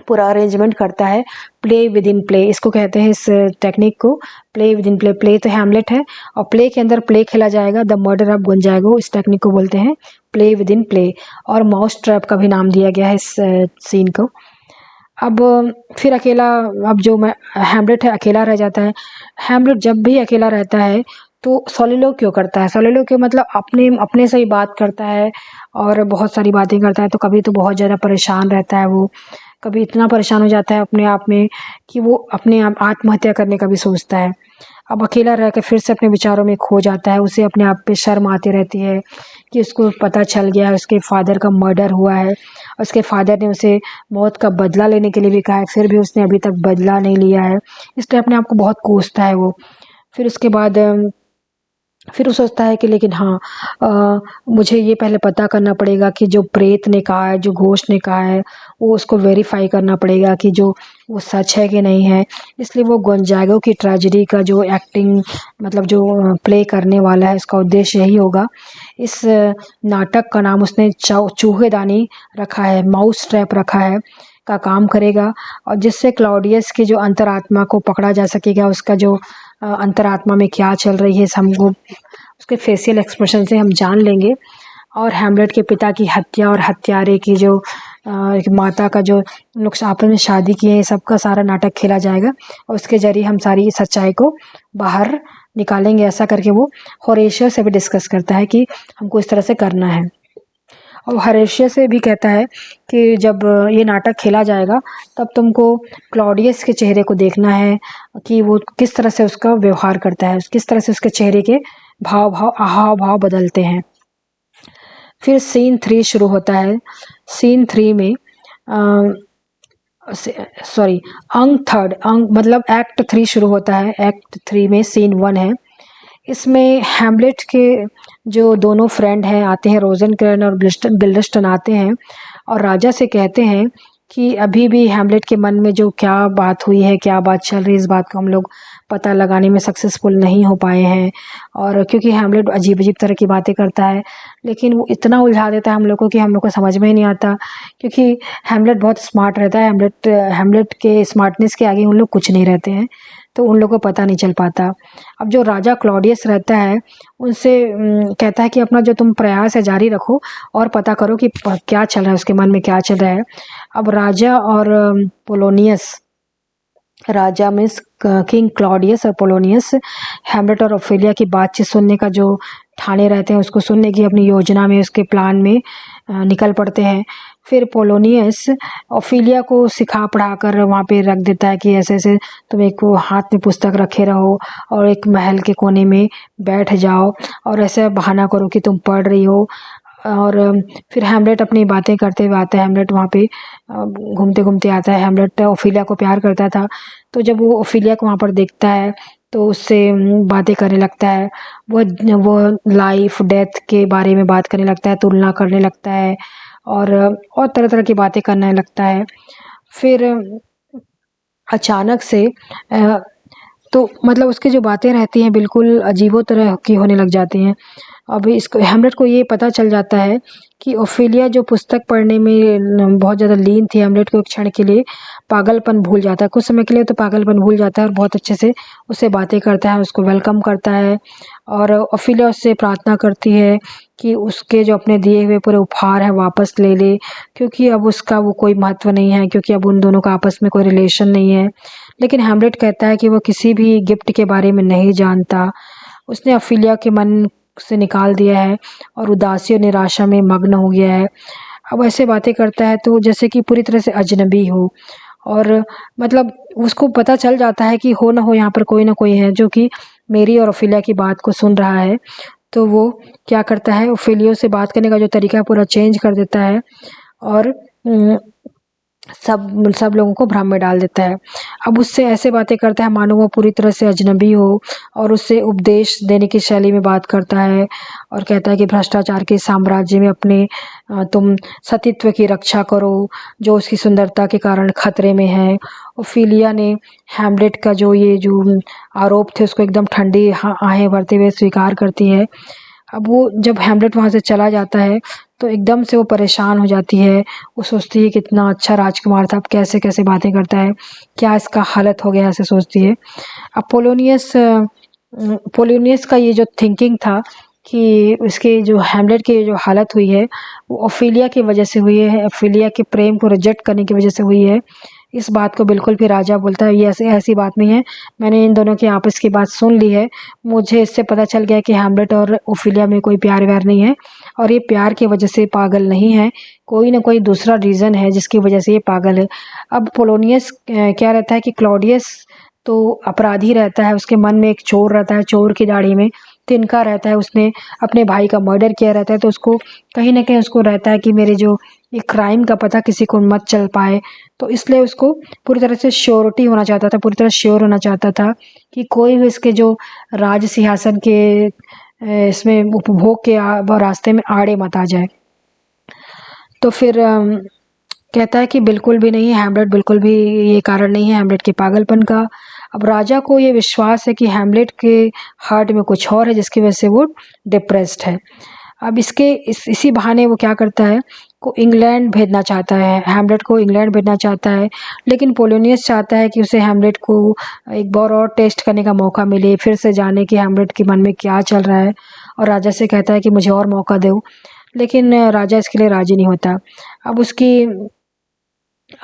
पूरा अरेंजमेंट करता है। प्ले विद इन प्ले इसको कहते हैं, इस टेक्निक को play with in play. Play तो हैमलेट है और प्ले के अंदर प्ले खेला जाएगा, द मर्डर ऑफ गोंजागो, इस टेक्निक को बोलते हैं प्ले विद इन प्ले। और माउस ट्रैप का भी नाम दिया गया है इस सीन को। अब फिर अकेला, अब जो मैं हैमलेट है अकेला रह जाता है। हैमलेट जब भी अकेला रहता है तो सोलिलोक्य क्यों करता है? सोलिलोक्य मतलब अपने अपने से ही बात करता है और बहुत सारी बातें करता है। तो कभी तो बहुत ज़्यादा परेशान रहता है वो, कभी इतना परेशान हो जाता है अपने आप में कि वो अपने आप आत्महत्या करने का भी सोचता है। अब अकेला रह के फिर से अपने विचारों में खो जाता है, उसे अपने आप पे शर्म आती रहती है कि उसको पता चल गया है उसके फादर का मर्डर हुआ है। उसके फादर ने उसे मौत का बदला लेने के लिए भी कहा है, फिर भी उसने अभी तक बदला नहीं लिया है, इसलिए अपने आप को बहुत कोसता है वो। फिर उसके बाद फिर वो सोचता है कि लेकिन हाँ, मुझे ये पहले पता करना पड़ेगा कि जो प्रेत ने कहा है, जो घोस्ट ने कहा है, वो उसको वेरीफाई करना पड़ेगा कि जो वो सच है कि नहीं है। इसलिए वो गोंजागो की ट्रेजेडी का जो एक्टिंग मतलब जो प्ले करने वाला है, इसका उद्देश्य यही होगा। इस नाटक का नाम उसने चूहेदानी रखा है, माउस ट्रैप रखा है, का काम करेगा, और जिससे क्लॉडियस की जो अंतरात्मा को पकड़ा जा सकेगा। उसका जो अंतरात्मा में क्या चल रही है हमको उसके फेशियल एक्सप्रेशन से हम जान लेंगे। और हैमलेट के पिता की हत्या और हत्यारे की जो एक माता का जो लोग आपस में शादी किए हैं, सबका सारा नाटक खेला जाएगा और उसके जरिए हम सारी सच्चाई को बाहर निकालेंगे। ऐसा करके वो होरेशियो से भी डिस्कस करता है कि हमको इस तरह से करना है। और होरेशियो से भी कहता है कि जब ये नाटक खेला जाएगा तब तुमको क्लॉडियस के चेहरे को देखना है कि वो किस तरह से उसका व्यवहार करता है, किस तरह से उसके चेहरे के हाव भाव बदलते हैं। फिर सीन 3 शुरू होता है। सीन 3 में सॉरी अंक 3 अंक मतलब एक्ट 3 शुरू होता है। एक्ट 3 में सीन 1 है। इसमें हैमलेट के जो दोनों फ्रेंड हैं आते हैं, रोज़ेनक्रैन और गिल्डेस्टन आते हैं और राजा से कहते हैं कि अभी भी हैमलेट के मन में जो क्या बात हुई है, क्या बात चल रही है, इस बात को हम लोग पता लगाने में सक्सेसफुल नहीं हो पाए हैं। और क्योंकि हैमलेट अजीब-अजीब तरह की बातें करता है, लेकिन वो इतना उलझा देता है हम लोग को कि हम लोग को समझ में ही नहीं आता, क्योंकि हैमलेट बहुत स्मार्ट रहता है। हैमलेट के स्मार्टनेस के आगे उन लोग कुछ नहीं रहते हैं, तो उन लोगों को पता नहीं चल पाता। अब जो राजा क्लॉडियस रहता है उनसे कहता है कि अपना जो तुम प्रयास है जारी रखो और पता करो कि क्या चल रहा है, उसके मन में क्या चल रहा है। अब राजा और पोलोनियस, राजा मीन्स किंग क्लॉडियस और पोलोनियस हैमलेट और ओफेलिया की बातचीत सुनने का जो ठाने रहते हैं, उसको सुनने की अपनी योजना में, उसके प्लान में निकल पड़ते हैं। फिर पोलोनियस ओफेलिया को सिखा पढ़ा कर वहाँ पे रख देता है कि ऐसे ऐसे तुम एक हाथ में पुस्तक रखे रहो और एक महल के कोने में बैठ जाओ और ऐसे बहाना करो कि तुम पढ़ रही हो। और फिर हैमलेट अपनी बातें करते हुए आता है। हैमलेट वहाँ पे घूमते घूमते आता है। हैमलेट ओफेलिया को प्यार करता था, तो जब वो ओफेलिया को वहाँ पर देखता है तो उससे बातें करने लगता है। वो लाइफ डेथ के बारे में बात करने लगता है, तुलना करने लगता है और तरह तरह की बातें करने लगता है। फिर अचानक से तो मतलब उसकी जो बातें रहती हैं बिल्कुल अजीबो तरह की होने लग जाती हैं। अभी इसको हैमलेट को ये पता चल जाता है कि ओफेलिया जो पुस्तक पढ़ने में बहुत ज़्यादा लीन थी, हैमलेट को एक क्षण के लिए पागलपन भूल जाता है, कुछ समय के लिए तो पागलपन भूल जाता है और बहुत अच्छे से उससे बातें करता है, उसको वेलकम करता है। और ओफेलिया उससे प्रार्थना करती है कि उसके जो अपने दिए हुए पूरे उपहार हैं वापस ले ले, क्योंकि अब उसका वो कोई महत्व नहीं है, क्योंकि अब उन दोनों का आपस में कोई रिलेशन नहीं है। लेकिन हैमलेट कहता है कि वो किसी भी गिफ्ट के बारे में नहीं जानता, उसने ओफेलिया के मन से निकाल दिया है और उदासी और निराशा में मग्न हो गया है। अब ऐसे बातें करता है तो जैसे कि पूरी तरह से अजनबी हो, और मतलब उसको पता चल जाता है कि हो ना हो यहाँ पर कोई ना कोई है जो कि मेरी और ओफेलिया की बात को सुन रहा है। तो वो क्या करता है, ओफेलियो से बात करने का जो तरीका है पूरा चेंज कर देता है और सब लोगों को भ्रम में डाल देता है। अब उससे ऐसे बातें करता है मानो वो पूरी तरह से अजनबी हो और उससे उपदेश देने की शैली में बात करता है और कहता है कि भ्रष्टाचार के साम्राज्य में अपने तुम सतीत्व की रक्षा करो जो उसकी सुंदरता के कारण खतरे में है। ओफिलिया ने हैमलेट का जो आरोप थे उसको एकदम ठंडी आहें भरते हुए स्वीकार करती है। अब वो जब हैमलेट वहाँ से चला जाता है तो एकदम से वो परेशान हो जाती है। वो सोचती है कितना अच्छा राजकुमार था, अब कैसे कैसे बातें करता है, क्या इसका हालत हो गया, ऐसे सोचती है। अब पोलोनियस का ये जो थिंकिंग था कि उसके जो हैमलेट की जो हालत हुई है वो ओफिलिया की वजह से हुई है, ओफिलिया के प्रेम को रिजेक्ट करने की वजह से हुई है। इस बात को बिल्कुल भी राजा बोलता है ये ऐसी बात नहीं है, मैंने इन दोनों की आपस की बात सुन ली है, मुझे इससे पता चल गया कि हैमलेट और ओफिलिया में कोई प्यार व्यार नहीं है और ये प्यार की वजह से पागल नहीं है, कोई ना कोई दूसरा रीज़न है जिसकी वजह से ये पागल है। अब पोलोनियस क्या रहता है कि क्लॉडियस तो अपराधी रहता है, उसके मन में एक चोर रहता है, चोर की दाढ़ी में तिनका रहता है, उसने अपने भाई का मर्डर किया रहता है, तो उसको कहीं ना कहीं उसको रहता है कि मेरे जो ये क्राइम का पता किसी को मत चल पाए, तो इसलिए उसको पूरी तरह से श्योरिटी होना चाहता था, पूरी तरह श्योर होना चाहता था कि कोई भी इसके जो राज सिंहासन के इसमें उपभोग के रास्ते में आड़े मत आ जाए। तो फिर कहता है कि बिल्कुल भी नहीं, हैमलेट बिल्कुल भी ये कारण नहीं है हैमलेट के पागलपन का। अब राजा को ये विश्वास है कि हैमलेट के हार्ट में कुछ और है जिसकी वजह से वो डिप्रेस्ड है। अब इसी बहाने वो क्या करता है, को इंग्लैंड भेजना चाहता है, हैमलेट को इंग्लैंड भेजना चाहता है, लेकिन पोलोनियस चाहता है कि उसे हैमलेट को एक बार और टेस्ट करने का मौका मिले, फिर से जाने कि हैमलेट के मन में क्या चल रहा है, और राजा से कहता है कि मुझे और मौका दो, लेकिन राजा इसके लिए राजी नहीं होता। अब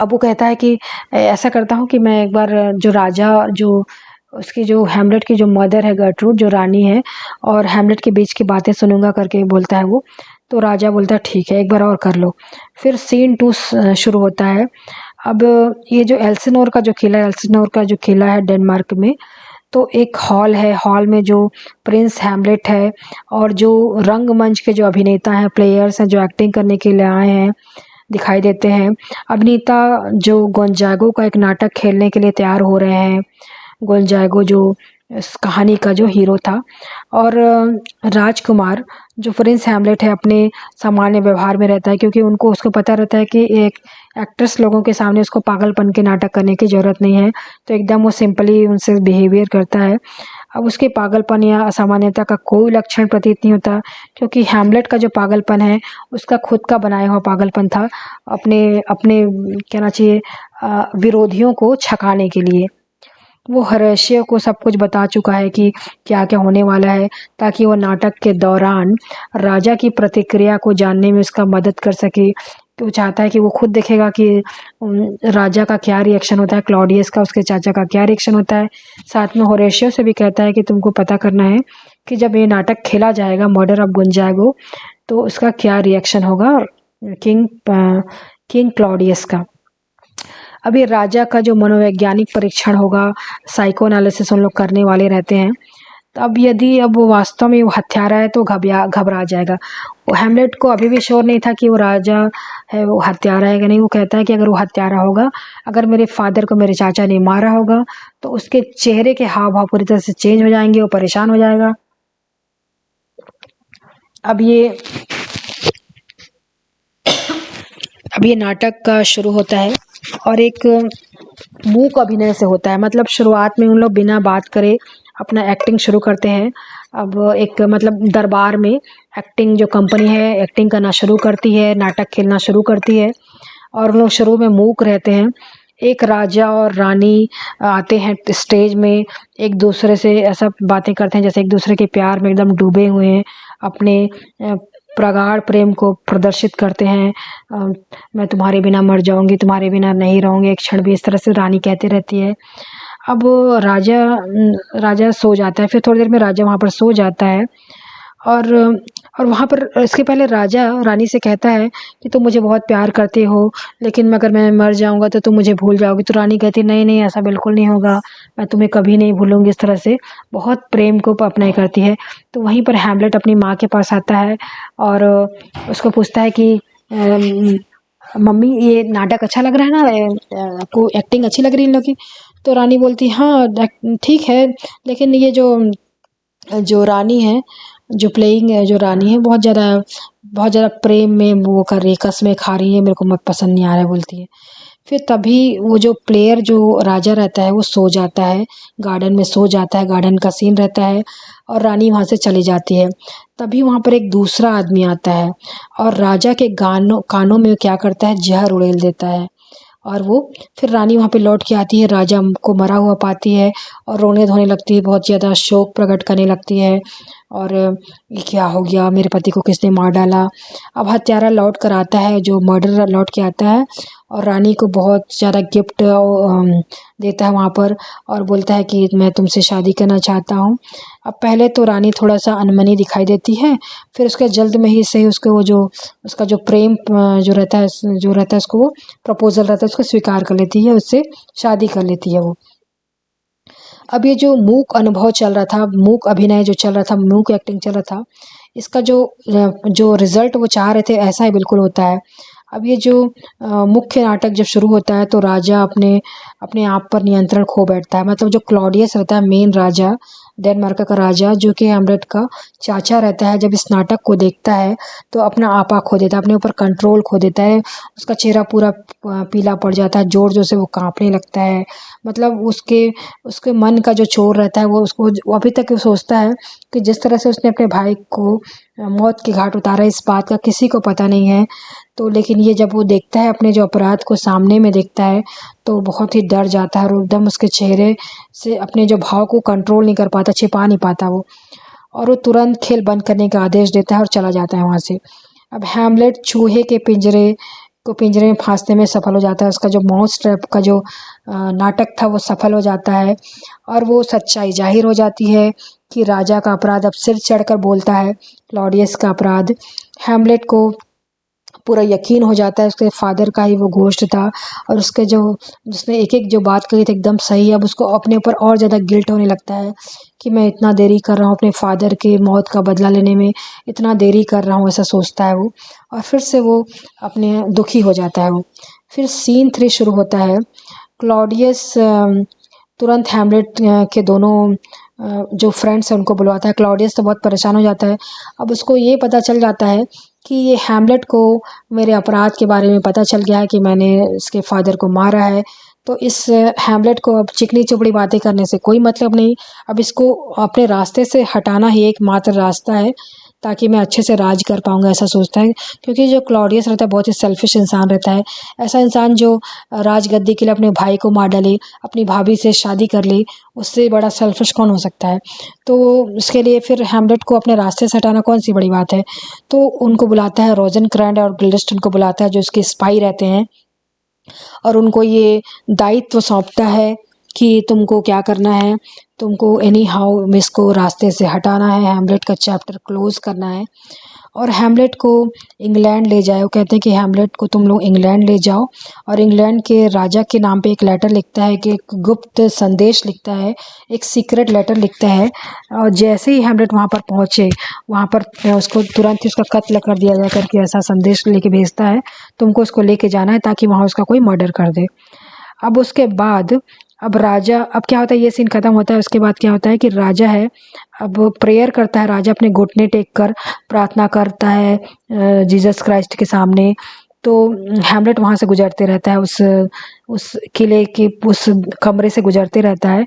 वो कहता है कि ऐसा करता हूँ कि मैं एक बार जो राजा जो उसकी जो हैमलेट की जो मदर है गर्ट्रूड जो रानी है और हैमलेट के बीच की बातें सुनूंगा करके बोलता है वो। तो राजा बोलता है ठीक है एक बार और कर लो। फिर सीन 2 शुरू होता है। अब ये जो एल्सिनोर का जो किला है डेनमार्क में, तो एक हॉल है, हॉल में जो प्रिंस हैमलेट है और जो रंगमंच के जो अभिनेता हैं, प्लेयर्स हैं जो एक्टिंग करने के लिए आए हैं दिखाई देते हैं। अभिनेता जो गोंजागो का एक नाटक खेलने के लिए तैयार हो रहे हैं, गोंजागो जो इस कहानी का जो हीरो था, और राजकुमार जो प्रिंस हैमलेट है अपने सामान्य व्यवहार में रहता है, क्योंकि उसको पता रहता है कि एक एक्ट्रेस लोगों के सामने उसको पागलपन के नाटक करने की ज़रूरत नहीं है, तो एकदम वो सिंपली उनसे बिहेवियर करता है। अब उसके पागलपन या असामान्यता का कोई लक्षण प्रतीत नहीं होता, क्योंकि हैमलेट का जो पागलपन है उसका खुद का बनाया हुआ पागलपन था, अपने अपने कहना चाहिए विरोधियों को छकाने के लिए। वो होरेशियो को सब कुछ बता चुका है कि क्या क्या होने वाला है, ताकि वो नाटक के दौरान राजा की प्रतिक्रिया को जानने में उसका मदद कर सके। तो वो चाहता है कि वो खुद देखेगा कि राजा का क्या रिएक्शन होता है, क्लॉडियस का, उसके चाचा का क्या रिएक्शन होता है। साथ में होरेशियो से भी कहता है कि तुमको पता करना है कि जब ये नाटक खेला जाएगा मर्डर ऑफ गोंजागो, तो उसका क्या रिएक्शन होगा किंग क्लॉडियस का। अभी राजा का जो मनोवैज्ञानिक परीक्षण होगा, साइको एनालिसिस उन लोग करने वाले रहते हैं। तो अब वो वास्तव में वो हत्यारा है तो घबरा जाएगा। वो हैमलेट को अभी भी श्योर नहीं था कि वो राजा है, वो हत्यारा है कि नहीं। वो कहता है कि अगर वो हत्यारा होगा, अगर मेरे फादर को मेरे चाचा ने मारा होगा, तो उसके चेहरे के हाव भाव पूरी तरह से चेंज हो जाएंगे, वो परेशान हो जाएगा। अब ये नाटक का शुरू होता है और एक मूक अभिनय से होता है। मतलब शुरुआत में उन लोग बिना बात करे अपना एक्टिंग शुरू करते हैं। अब एक मतलब दरबार में एक्टिंग जो कंपनी है एक्टिंग करना शुरू करती है, नाटक खेलना शुरू करती है, और उन लोग शुरू में मूक रहते हैं। एक राजा और रानी आते हैं स्टेज में, एक दूसरे से ऐसा बातें करते हैं जैसे एक दूसरे के प्यार में एकदम डूबे हुए हैं, अपने प्रगाढ़ प्रेम को प्रदर्शित करते हैं। मैं तुम्हारे बिना मर जाऊंगी, तुम्हारे बिना नहीं रहूंगी एक क्षण भी, इस तरह से रानी कहती रहती है। अब राजा सो जाता है, फिर थोड़ी देर में राजा वहाँ पर सो जाता है, और और वहाँ पर इसके पहले राजा रानी से कहता है कि तुम मुझे बहुत प्यार करते हो, लेकिन अगर मैं मर जाऊँगा तो तुम मुझे भूल जाओगी। तो रानी कहती है नहीं नहीं, ऐसा बिल्कुल नहीं होगा, मैं तुम्हें कभी नहीं भूलूंगी। इस तरह से बहुत प्रेम को अपनाई करती है। तो वहीं पर हैमलेट अपनी माँ के पास आता है और उसको पूछता है कि मम्मी ये नाटक अच्छा लग रहा है ना, आपको एक्टिंग अच्छी लग रही है इन लोग की। तो रानी बोलती हाँ ठीक है, लेकिन ये जो जो रानी है, जो प्लेइंग है, जो रानी है, बहुत ज़्यादा प्रेम में वो कर रही है, कस्में खा रही है, मेरे को मत पसंद नहीं आ रहा है बोलती है। फिर तभी वो जो प्लेयर जो राजा रहता है वो सो जाता है, गार्डन में सो जाता है, गार्डन का सीन रहता है और रानी वहाँ से चली जाती है। तभी वहाँ पर एक दूसरा आदमी आता है और राजा के कानों में क्या करता है, जहर उड़ेल देता है। और वो फिर रानी वहाँ पे लौट के आती है, राजा को मरा हुआ पाती है और रोने धोने लगती है, बहुत ज़्यादा शोक प्रकट करने लगती है। और ये क्या हो गया, मेरे पति को किसने मार डाला। अब हत्यारा लौट कर आता है, जो मर्डर लौट के आता है और रानी को बहुत ज़्यादा गिफ्ट देता है वहाँ पर और बोलता है कि मैं तुमसे शादी करना चाहता हूँ। अब पहले तो रानी थोड़ा सा अनमनी दिखाई देती है, फिर उसके जल्द में ही से उसको वो जो उसका जो प्रेम जो रहता है उसको वो प्रपोजल रहता है उसको स्वीकार कर लेती है, उससे शादी कर लेती है वो। अब ये जो मूक अनुभव चल रहा था, मूक अभिनय जो चल रहा था, मूक एक्टिंग चल रहा था, इसका जो रिजल्ट वो चाह रहे थे ऐसा ही बिल्कुल होता है। अब ये जो मुख्य नाटक जब शुरू होता है तो राजा अपने अपने आप पर नियंत्रण खो बैठता है। मतलब जो क्लॉडियस रहता है, मेन राजा, डेनमार्क का राजा, जो कि हैमलेट का चाचा रहता है, जब इस नाटक को देखता है तो अपना आपा खो देता है, अपने ऊपर कंट्रोल खो देता है। उसका चेहरा पूरा पीला पड़ जाता है, जोर जोर से वो कांपने लगता है। मतलब उसके उसके मन का जो चोर रहता है वो अभी तक वो सोचता है कि जिस तरह से उसने अपने भाई को मौत के घाट उतारा, इस बात का किसी को पता नहीं है। तो लेकिन ये जब वो देखता है, अपने जो अपराध को सामने में देखता है, तो बहुत ही डर जाता है और एकदम उसके चेहरे से अपने जो भाव को कंट्रोल नहीं कर पाता, छिपा नहीं पाता वो, और वो तुरंत खेल बंद करने का आदेश देता है और चला जाता है वहाँ से। अब हैमलेट चूहे के पिंजरे में फांसने में सफल हो जाता है। उसका जो माउस ट्रैप का जो नाटक था वो सफल हो जाता है और वो सच्चाई जाहिर हो जाती है कि राजा का अपराध अब सिर चढ़कर बोलता है, क्लॉडियस का अपराध। हैमलेट को पूरा यकीन हो जाता है उसके फादर का ही वो घोस्ट था और उसके जो जिसने एक एक जो बात कही थी एकदम सही है। अब उसको अपने ऊपर और ज़्यादा गिल्ट होने लगता है कि मैं इतना देरी कर रहा हूँ अपने फादर की मौत का बदला लेने में, इतना देरी कर रहा हूँ, ऐसा सोचता है वो। और फिर से वो अपने दुखी हो जाता है वो। फिर सीन 3 शुरू होता है। क्लॉडियस तुरंत हैमलेट के दोनों जो फ्रेंड्स हैं उनको बुलवाता है। क्लॉडियस तो बहुत परेशान हो जाता है। अब उसको ये पता चल जाता है कि ये हैमलेट को मेरे अपराध के बारे में पता चल गया है कि मैंने इसके फादर को मारा है। तो इस हैमलेट को अब चिकनी चुपड़ी बातें करने से कोई मतलब नहीं। अब इसको अपने रास्ते से हटाना ही एकमात्र रास्ता है ताकि मैं अच्छे से राज कर पाऊँगा, ऐसा सोचता है। क्योंकि जो क्लॉडियस रहता है बहुत ही सेल्फिश इंसान रहता है। ऐसा इंसान जो राजगद्दी के लिए अपने भाई को मार डाले, अपनी भाभी से शादी कर ले, उससे बड़ा सेल्फिश कौन हो सकता है। तो उसके लिए फिर हैमलेट को अपने रास्ते से हटाना कौन सी बड़ी बात है। तो उनको बुलाता है, रोजेनक्रैंड और गिल्डेस्टन को बुलाता है जो उसके स्पाई रहते हैं, और उनको ये दायित्व सौंपता है कि तुमको क्या करना है, तुमको एनी हाउ इसको रास्ते से हटाना है, हैमलेट का चैप्टर क्लोज करना है और हैमलेट को इंग्लैंड ले जाओ। कहते हैं कि हैमलेट को तुम लोग इंग्लैंड ले जाओ, और इंग्लैंड के राजा के नाम पे एक लेटर लिखता है, कि एक गुप्त संदेश लिखता है, एक सीक्रेट लेटर लिखता है। और जैसे ही हैमलेट वहाँ पर पहुँचे, वहाँ पर उसको तुरंत ही उसका कत्ल कर दिया जाकर के ऐसा संदेश लेके भेजता है, तुमको उसको लेके जाना है ताकि वहाँ उसका कोई मर्डर कर दे। अब उसके बाद अब क्या होता है, ये सीन खत्म होता है। उसके बाद क्या होता है कि राजा है, अब प्रेयर करता है राजा, अपने घुटने टेक कर प्रार्थना करता है जीसस क्राइस्ट के सामने। तो हैमलेट वहाँ से गुजरते रहता है, उस किले के उस कमरे से गुजरते रहता है,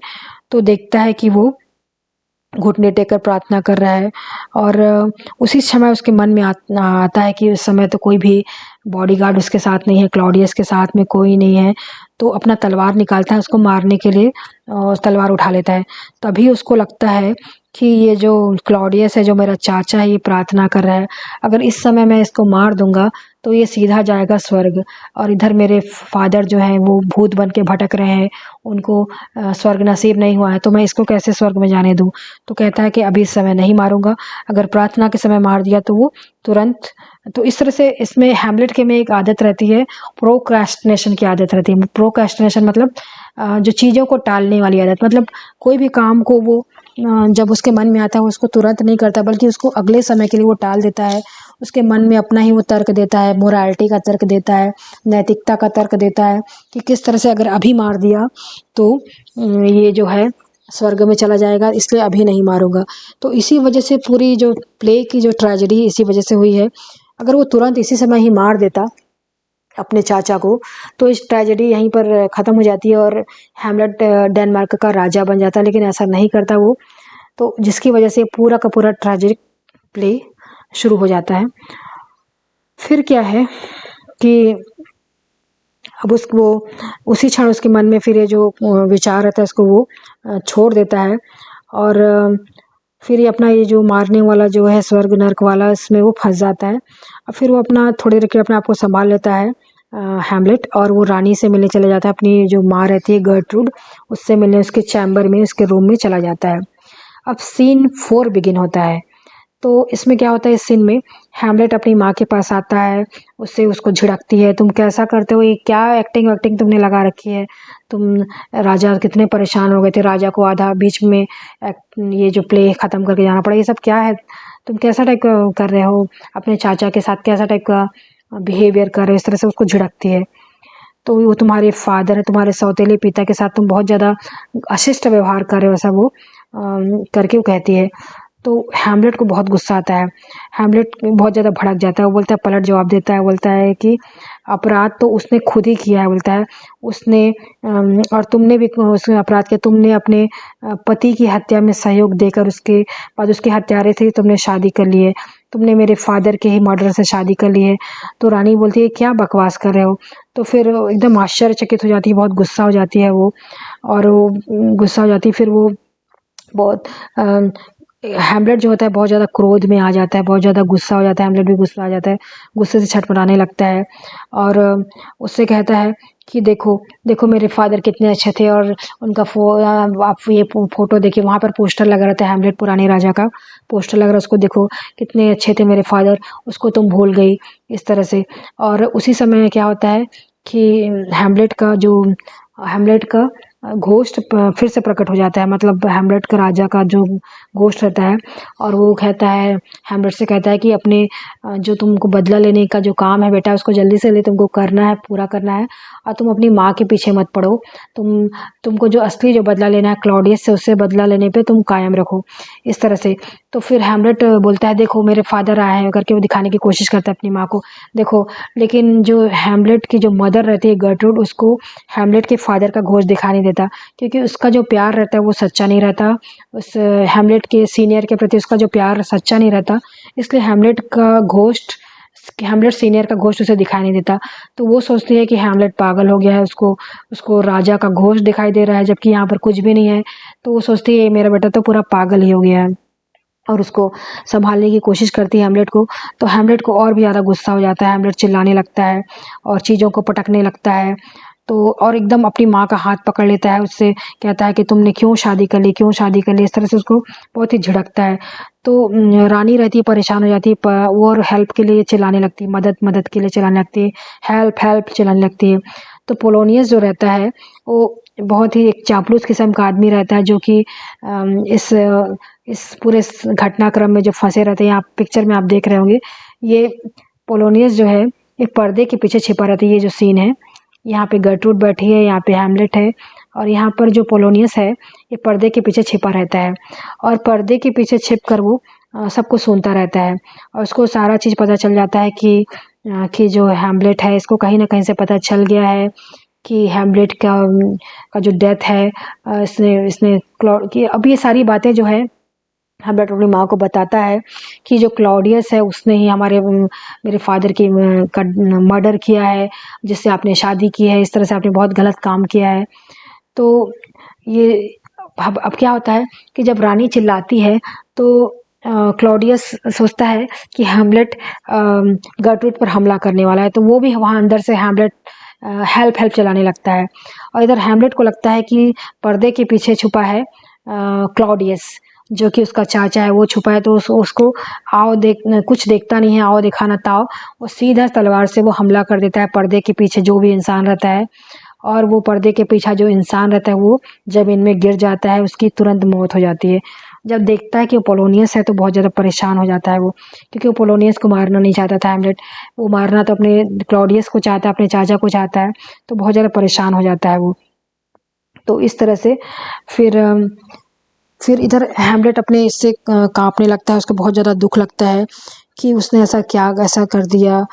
तो देखता है कि वो घुटने टेक कर प्रार्थना कर रहा है। और उसी समय उसके मन में आता है कि उस समय तो कोई भी बॉडीगार्ड उसके साथ नहीं है, क्लॉडियस के साथ में कोई नहीं है। तो अपना तलवार निकालता है उसको मारने के लिए, तलवार उठा लेता है। तभी उसको लगता है कि ये जो क्लॉडियस है, जो मेरा चाचा है, ये प्रार्थना कर रहा है, अगर इस समय मैं इसको मार दूंगा तो ये सीधा जाएगा स्वर्ग, और इधर मेरे फादर जो हैं वो भूत बन के भटक रहे हैं, उनको स्वर्ग नसीब नहीं हुआ है, तो मैं इसको कैसे स्वर्ग में जाने दूँ। तो कहता है कि अभी इस समय नहीं मारूंगा, अगर प्रार्थना के समय मार दिया तो वो तुरंत। तो इस तरह से इसमें हैमलेट के में एक आदत रहती है, प्रोक्रेस्टिनेशन की आदत रहती है। प्रोक्रेस्टिनेशन मतलब जो चीज़ों को टालने वाली आदत, मतलब कोई भी काम को वो जब उसके मन में आता है वो उसको तुरंत नहीं करता, बल्कि उसको अगले समय के लिए वो टाल देता है। उसके मन में अपना ही वो तर्क देता है, मोरालिटी का तर्क देता है, नैतिकता का तर्क देता है कि किस तरह से अगर अभी मार दिया तो ये जो है स्वर्ग में चला जाएगा, इसलिए अभी नहीं मारूंगा। तो इसी वजह से पूरी जो प्ले की जो ट्रेजेडी इसी वजह से हुई है। अगर वो तुरंत इसी समय ही मार देता अपने चाचा को, तो इस ट्रेजेडी यहीं पर ख़त्म हो जाती है और हैमलेट डेनमार्क का राजा बन जाता है, लेकिन ऐसा नहीं करता वो। तो जिसकी वजह से पूरा का पूरा ट्रेजिक प्ले शुरू हो जाता है। फिर क्या है कि अब उसको उसी क्षण उसके मन में फिर ये जो विचार रहता है उसको वो छोड़ देता है, और फिर ये अपना ये जो मारने वाला जो है स्वर्ग नर्क वाला, इसमें वो फंस जाता है। और फिर वो अपना थोड़ी देर के लिए अपने आप को संभाल लेता है हैमलेट, और वो रानी से मिलने चला जाता है, अपनी जो माँ रहती है गर्ट्रूड, उससे मिलने उसके चैम्बर में, उसके रूम में चला जाता है। अब सीन 4 बिगिन होता है। तो इसमें क्या होता है, इस सीन में हैमलेट अपनी माँ के पास आता है, उससे उसको झिड़कती है, तुम कैसा करते हो, ये क्या एक्टिंग वैक्टिंग तुमने लगा रखी है, तुम राजा कितने परेशान हो गए थे, राजा को आधा बीच में ये जो प्ले ख़त्म करके जाना पड़ा, ये सब क्या है, तुम कैसा टाइप का कर रहे हो अपने चाचा के साथ, कैसा टाइप का बिहेवियर कर रहे हो, इस तरह से उसको झिड़कती है। तो वो तुम्हारे फादर है, तुम्हारे सौतेले पिता के साथ तुम बहुत ज़्यादा अशिष्ट व्यवहार कर रहे हो, ऐसा वो करके वो कहती है। तो हैमलेट को बहुत गुस्सा आता है, हैमलेट बहुत ज़्यादा भड़क जाता है, वो बोलता है, पलट जवाब देता है, बोलता है कि अपराध तो उसने खुद ही किया है, बोलता है उसने और तुमने भी उसने अपराध किया, तुमने अपने पति की हत्या में सहयोग देकर उसके बाद उसके हत्यारे थे तुमने शादी कर लिए, तुमने मेरे फादर के ही मर्डर से शादी कर ली है। तो रानी बोलती है क्या बकवास कर रहे हो। तो फिर एकदम आश्चर्यचकित हो जाती है, बहुत गुस्सा हो जाती है वो, और वो गुस्सा हो जाती है, फिर वो बहुत हैमलेट जो होता है बहुत ज़्यादा क्रोध में आ जाता है, बहुत ज़्यादा गुस्सा हो जाता है, हैमलेट भी गुस्सा आ जाता है, गुस्से से छटपटाने लगता है, और उससे कहता है कि देखो देखो मेरे फादर कितने अच्छे थे, और उनका आप ये फ़ोटो देखिए, वहाँ पर पोस्टर लगा रहता है, हैमलेट पुराने राजा का पोस्टर लग रहा है, उसको देखो कितने अच्छे थे मेरे फादर, उसको तुम भूल गई, इस तरह से। और उसी समय क्या होता है कि हैमलेट का घोस्ट फिर से प्रकट हो जाता है, मतलब हैमलेट का राजा का जो घोस्ट रहता है, और वो कहता है, हैमलेट से कहता है कि अपने जो तुमको बदला लेने का जो काम है बेटा, उसको जल्दी से तुमको करना है, पूरा करना है, और तुम अपनी माँ के पीछे मत पड़ो, तुमको जो असली जो बदला लेना है क्लॉडियस से, उससे बदला लेने पे तुम कायम रखो, इस तरह से। तो फिर हैमलेट बोलता है देखो मेरे फादर आए हैं करके, वो दिखाने की कोशिश करता है अपनी माँ को, देखो। लेकिन जो हैमलेट की जो मदर रहती है गर्ट्रूड, उसको हैमलेट के फादर का घोस्ट दिखा नहीं देता, क्योंकि उसका जो प्यार रहता है वो सच्चा नहीं रहता, उस हैमलेट के सीनियर के प्रति उसका जो प्यार सच्चा नहीं रहता, इसलिए हैमलेट सीनियर का घोस्ट उसे दिखाई नहीं देता। तो वो सोचती है कि हैमलेट पागल हो गया है, उसको उसको राजा का घोस्ट दिखाई दे रहा है, जबकि यहाँ पर कुछ भी नहीं है। तो वो सोचती है मेरा बेटा तो पूरा पागल ही हो गया है, और उसको संभालने की कोशिश करती है हैमलेट को। तो हैमलेट को और भी ज़्यादा गुस्सा हो जाता है, हैमलेट चिल्लाने लगता है और चीज़ों को पटकने लगता है। तो और एकदम अपनी माँ का हाथ पकड़ लेता है, उससे कहता है कि तुमने क्यों शादी कर ली, क्यों शादी कर ली, इस तरह से उसको बहुत ही झिड़कता है। तो रानी रहती है, परेशान हो जाती है, वो और हेल्प के लिए चिल्लाने लगती है, मदद मदद के लिए चिल्लाने लगती है, हेल्प हेल्प चिल्लाने लगती है। तो पोलोनियस जो रहता है वो बहुत ही एक चापलूस किस्म का आदमी रहता है, जो कि इस पूरे घटनाक्रम में जो फंसे रहते हैं, आप पिक्चर में आप देख रहे होंगे, ये पोलोनियस जो है एक पर्दे के पीछे छिपा रहता है। ये जो सीन है, यहाँ पे गर्ट्रूड बैठी है, यहाँ पे हैमलेट है, और यहाँ पर जो पोलोनियस है ये पर्दे के पीछे छिपा रहता है, और पर्दे के पीछे छिप कर वो सबको सुनता रहता है, और उसको सारा चीज़ पता चल जाता है कि जो हैमलेट है, इसको कहीं ना कहीं से पता चल गया है कि हैमलेट का जो डेथ है, इसने इसने कि अब ये सारी बातें जो है हैमलेट अपनी माँ को बताता है कि जो क्लॉडियस है उसने ही मेरे फादर की का मर्डर किया है, जिससे आपने शादी की है, इस तरह से आपने बहुत गलत काम किया है। तो ये अब क्या होता है कि जब रानी चिल्लाती है तो क्लॉडियस सोचता है कि हैमलेट गर्टरूड पर हमला करने वाला है, तो वो भी वहाँ अंदर से हैमलेट हेल्प चलाने लगता है। और इधर हैमलेट को लगता है कि पर्दे के पीछे छुपा है क्लॉडियस, जो कि उसका चाचा है, वो छुपा है। तो उसको आओ देख कुछ देखता नहीं है, आओ दिखाना ताओ, वो सीधा तलवार से वो हमला कर देता है पर्दे के पीछे जो भी इंसान रहता है। और वो पर्दे के पीछे जो इंसान रहता है वो ज़मीन में गिर जाता है, उसकी तुरंत मौत हो जाती है। जब देखता है कि वो पोलोनियस है तो बहुत ज़्यादा परेशान हो जाता है वो, क्योंकि वो पोलोनियस को मारना नहीं चाहता था हैमलेट। वो मारना तो अपने क्लॉडियस को चाहता है, अपने चाचा को चाहता है, तो बहुत ज़्यादा परेशान हो जाता है वो। तो इस तरह से फिर इधर हैमलेट अपने इससे काँपने लगता है, उसको बहुत ज़्यादा दुःख लगता है कि उसने ऐसा कर दिया।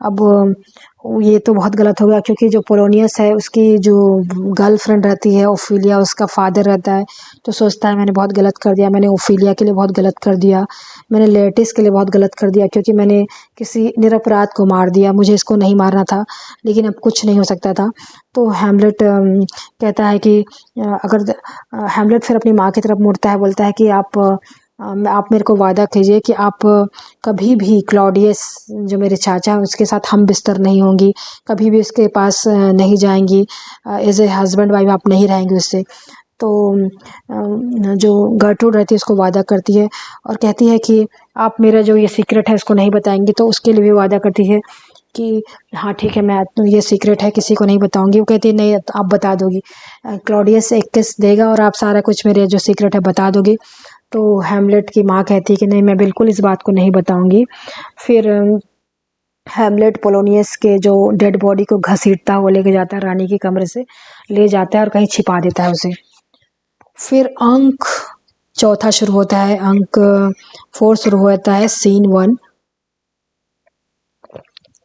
अब ये तो बहुत गलत हो गया, क्योंकि जो पोलोनियस है उसकी जो गर्लफ्रेंड रहती है ओफिलिया, उसका फादर रहता है, तो सोचता है मैंने बहुत गलत कर दिया, मैंने ओफिलिया के लिए बहुत गलत कर दिया, मैंने लेटिस के लिए बहुत गलत कर दिया, क्योंकि मैंने किसी निरपराध को मार दिया, मुझे इसको नहीं मारना था, लेकिन अब कुछ नहीं हो सकता था। तो हैमलेट कहता है कि अगर हैमलेट फिर अपनी माँ की तरफ मुड़ता है, बोलता है कि आप मेरे को वादा कीजिए कि आप कभी भी क्लॉडियस जो मेरे चाचा हैं उसके साथ हम बिस्तर नहीं होंगी, कभी भी उसके पास नहीं जाएंगी, एज ए हस्बैंड वाइफ आप नहीं रहेंगी उससे। तो जो गर्टरूड रहती है उसको वादा करती है और कहती है कि आप मेरा जो ये सीक्रेट है उसको नहीं बताएंगी, तो उसके लिए भी वादा करती है कि हाँ ठीक है, मैं ये सीक्रेट है किसी को नहीं बताऊंगी। वो कहती है नहीं आप बता दोगी, क्लॉडियस एक किस देगा और आप सारा कुछ मेरे जो सीक्रेट है बता दोगी। तो हैमलेट की माँ कहती है कि नहीं, मैं बिल्कुल इस बात को नहीं बताऊंगी। फिर हैमलेट पोलोनियस के जो डेड बॉडी को घसीटता हुआ लेके जाता है, रानी के कमरे से ले जाता है और कहीं छिपा देता है उसे। फिर अंक चौथा शुरू होता है, अंक 4 शुरू होता है, सीन 1।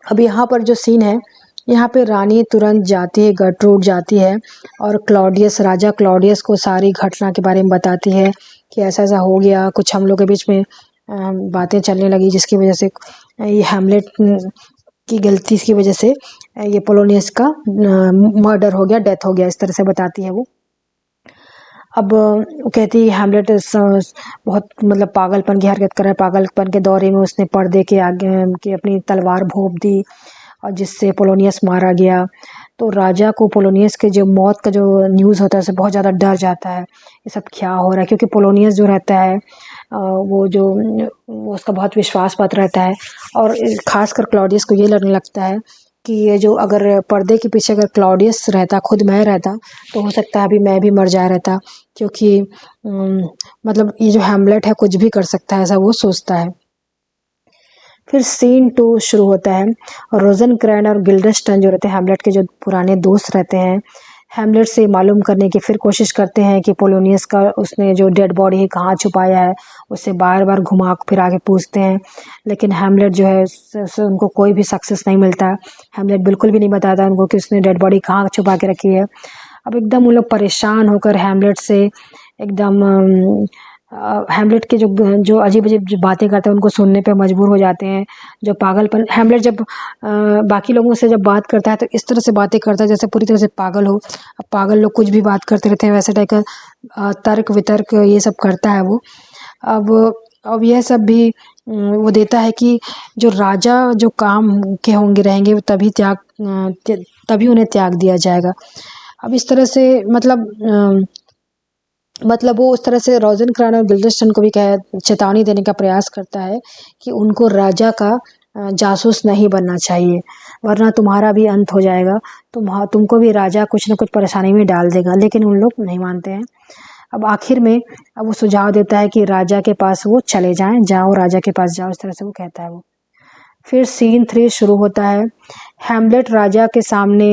अब यहाँ पर जो सीन है, यहाँ पे रानी तुरंत जाती है, गर्टरूड जाती है और राजा क्लॉडियस को सारी घटना के बारे में बताती है कि ऐसा ऐसा हो गया, कुछ हम लोग के बीच में बातें चलने लगी, जिसकी वजह से ये हैमलेट की गलती की वजह से ये पोलोनियस का मर्डर हो गया, डेथ हो गया, इस तरह से बताती है वो। अब वो कहती है हैमलेट बहुत मतलब पागलपन की हरकत कर रहा है, पागलपन के दौरे में उसने पर्दे के आगे की अपनी तलवार भोंक दी और जिससे पोलोनियस मारा गया। तो राजा को पोलोनियस के जो मौत का जो न्यूज़ होता है उससे बहुत ज़्यादा डर जाता है, ये सब क्या हो रहा है, क्योंकि पोलोनियस जो रहता है वो उसका बहुत विश्वास पात्र रहता है। और खासकर क्लॉडियस को ये लगने लगता है कि ये जो अगर पर्दे के पीछे अगर क्लॉडियस रहता, खुद मैं रहता, तो हो सकता है अभी मैं भी मर जाया रहता, क्योंकि मतलब ये जो हैमलेट है कुछ भी कर सकता है, ऐसा वो सोचता है। फिर सीन 2 शुरू होता है, रोजनक्रैन और गिल्डरस्टन जो रहते हैं हैमलेट के जो पुराने दोस्त रहते हैं, हैमलेट से मालूम करने की फिर कोशिश करते हैं कि पोलोनियस का उसने जो डेड बॉडी है कहाँ छुपाया है, उससे बार बार घुमा फिरा के पूछते हैं, लेकिन हैमलेट जो है उनको कोई भी सक्सेस नहीं मिलता। हैमलेट बिल्कुल भी नहीं बताता उनको कि उसने डेड बॉडी कहाँ छुपा के रखी है। अब एकदम उन लोग परेशान होकर हैमलेट से एकदम हैमलेट के जो अजीब-अजीब जो बातें करता है उनको सुनने पे मजबूर हो जाते हैं। जो पागलपन हैमलेट जब बाकी लोगों से जब बात करता है तो इस तरह से बातें करता है जैसे पूरी तरह से पागल हो। अब पागल लोग कुछ भी बात करते रहते हैं, वैसे टाइप का तर्क-वितर्क ये सब करता है वो। अब यह सब भी वो देता है कि जो राजा जो काम के होंगे रहेंगे वो तभी उन्हें त्याग दिया जाएगा। अब इस तरह से मतलब वो उस तरह से रोज़ेनक्रैन और गिल्डरस्टन को भी चेतावनी देने का प्रयास करता है कि उनको राजा का जासूस नहीं बनना चाहिए, वरना तुम्हारा भी अंत हो जाएगा, तुमको भी राजा कुछ न कुछ परेशानी में डाल देगा। लेकिन उन लोग नहीं मानते हैं। अब आखिर में अब वो सुझाव देता है कि राजा के पास वो चले जाएं, जाओ राजा के पास जाओ, इस तरह से वो कहता है वो। फिर सीन 3 शुरू होता है, हैमलेट राजा के सामने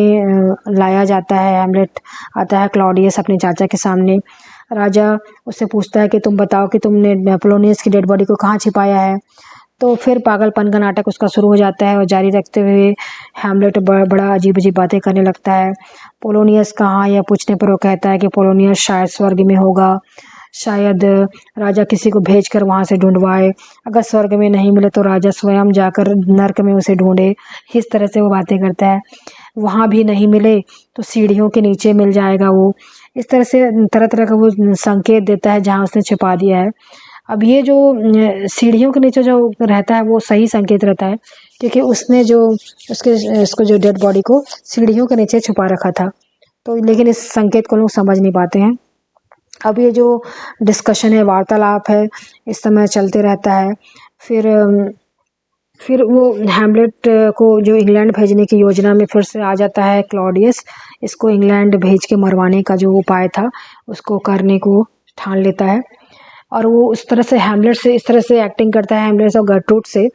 लाया जाता है। हैमलेट आता है क्लॉडियस अपने चाचा के सामने। राजा उससे पूछता है कि तुम बताओ कि तुमने पोलोनियस की डेड बॉडी को कहाँ छिपाया है। तो फिर पागलपन का नाटक उसका शुरू हो जाता है और जारी रखते हुए हैमलेट बड़ा अजीब-अजीब बातें करने लगता है। पोलोनियस कहाँ, यह पूछने पर वो कहता है कि पोलोनियस शायद स्वर्ग में होगा, शायद राजा किसी को भेजकर वहाँ से ढूंढवाए, अगर स्वर्ग में नहीं मिले तो राजा स्वयं जाकर नर्क में उसे ढूंढे। इस तरह से वो बातें करता है। वहाँ भी नहीं मिले तो सीढ़ियों के नीचे मिल जाएगा वो। इस तरह से तरह तरह का वो संकेत देता है जहाँ उसने छिपा दिया है। अब ये जो सीढ़ियों के नीचे जो रहता है वो सही संकेत रहता है, क्योंकि उसने जो इसको जो डेड बॉडी को सीढ़ियों के नीचे छुपा रखा था। तो लेकिन इस संकेत को लोग समझ नहीं पाते हैं। अब ये जो डिस्कशन है, वार्तालाप है, इस समय चलते रहता है। फिर वो हैमलेट को जो इंग्लैंड भेजने की योजना में फिर से आ जाता है क्लॉडियस। इसको इंग्लैंड भेज के मरवाने का जो उपाय था उसको करने को ठान लेता है, और वो उस तरह से हैमलेट से इस तरह से एक्टिंग करता है, हैमलेट और गर्टरूड से,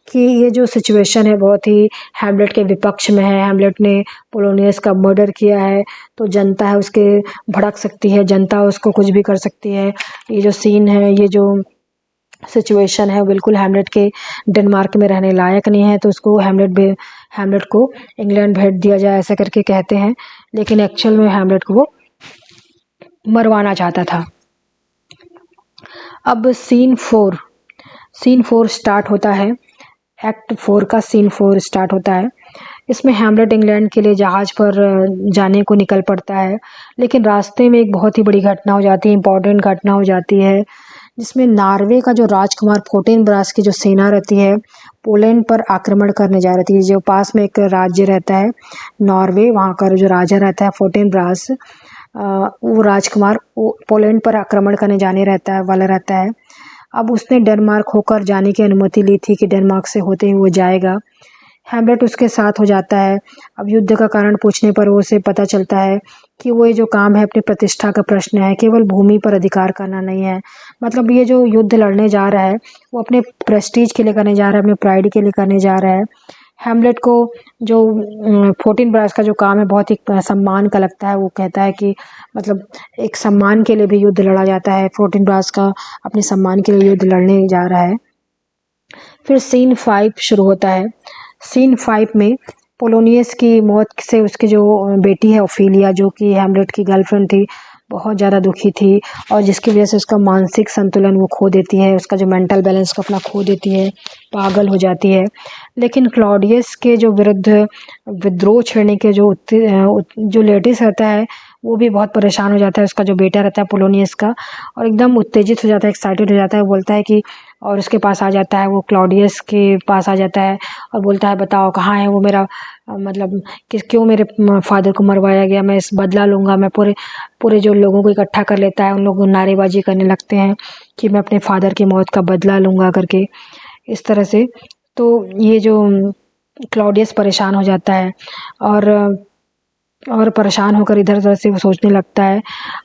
कि ये जो सिचुएशन है बहुत ही हैमलेट के विपक्ष में है। हैमलेट ने पोलोनियस का मर्डर किया है, तो जनता है उसके भड़क सकती है, जनता उसको कुछ भी कर सकती है। ये जो सीन है, ये जो सिचुएशन है, बिल्कुल हैमलेट के डेनमार्क में रहने लायक नहीं है, तो उसको हैमलेट को इंग्लैंड भेज दिया जाए, ऐसा करके कहते हैं। लेकिन एक्चुअल में हैमलेट को वो मरवाना चाहता था। अब सीन 4 स्टार्ट होता है। एक्ट 4 का सीन 4 स्टार्ट होता है। इसमें हैमलेट इंग्लैंड के लिए जहाज पर जाने को निकल पड़ता है, लेकिन रास्ते में एक बहुत ही बड़ी घटना हो जाती है, इम्पोर्टेंट घटना हो जाती है, जिसमें नॉर्वे का जो राजकुमार फोर्टिनब्रास की जो सेना रहती है, पोलैंड पर आक्रमण करने जा रही थी। जो पास में एक राज्य रहता है नॉर्वे, वहाँ का जो राजा रहता है फोर्टिनब्रास, वो राजकुमार पोलैंड पर आक्रमण करने वाला रहता है। अब उसने डेनमार्क होकर जाने की अनुमति ली थी कि डेनमार्क से होते हुए वो जाएगा। हैमलेट उसके साथ हो जाता है। अब युद्ध का कारण पूछने पर वो उसे पता चलता है कि वो ये जो काम है अपनी प्रतिष्ठा का प्रश्न है, केवल भूमि पर अधिकार करना नहीं है। मतलब ये जो युद्ध लड़ने जा रहा है वो अपने प्रेस्टीज के लिए करने जा रहा है, अपने प्राइड के लिए करने जा रहा है। हैमलेट को जो फोर्टिनब्रास का जो काम है बहुत ही सम्मान का लगता है। वो कहता है कि मतलब एक सम्मान के लिए भी युद्ध लड़ा जाता है, फोर्टिनब्रास का अपने सम्मान के लिए युद्ध लड़ने जा रहा है। फिर सीन 5 शुरू होता है। सीन 5 में पोलोनियस की मौत से उसकी जो बेटी है ओफिलिया, जो कि हैमलेट की गर्लफ्रेंड थी, बहुत ज़्यादा दुखी थी, और जिसकी वजह से उसका मानसिक संतुलन वो खो देती है, उसका जो मेंटल बैलेंस को अपना खो देती है, पागल हो जाती है। लेकिन क्लॉडियस के जो विरुद्ध विद्रोह छेड़ने के जो लेटिस रहता है वो भी बहुत परेशान हो जाता है। उसका जो बेटा रहता है पोलोनियस का, और एकदम उत्तेजित हो जाता है, एक्साइटेड हो जाता है, बोलता है कि, और उसके पास आ जाता है, वो क्लॉडियस के पास आ जाता है और बोलता है बताओ कहाँ है वो मेरा मतलब क्यों मेरे फादर को मरवाया गया, मैं इस बदला लूँगा। मैं पूरे जो लोगों को इकट्ठा कर लेता है, उन लोगों को नारेबाजी करने लगते हैं कि मैं अपने फादर की मौत का बदला लूँगा करके, इस तरह से। तो ये जो क्लॉडियस परेशान हो जाता है, और परेशान होकर इधर उधर से वो सोचने लगता है।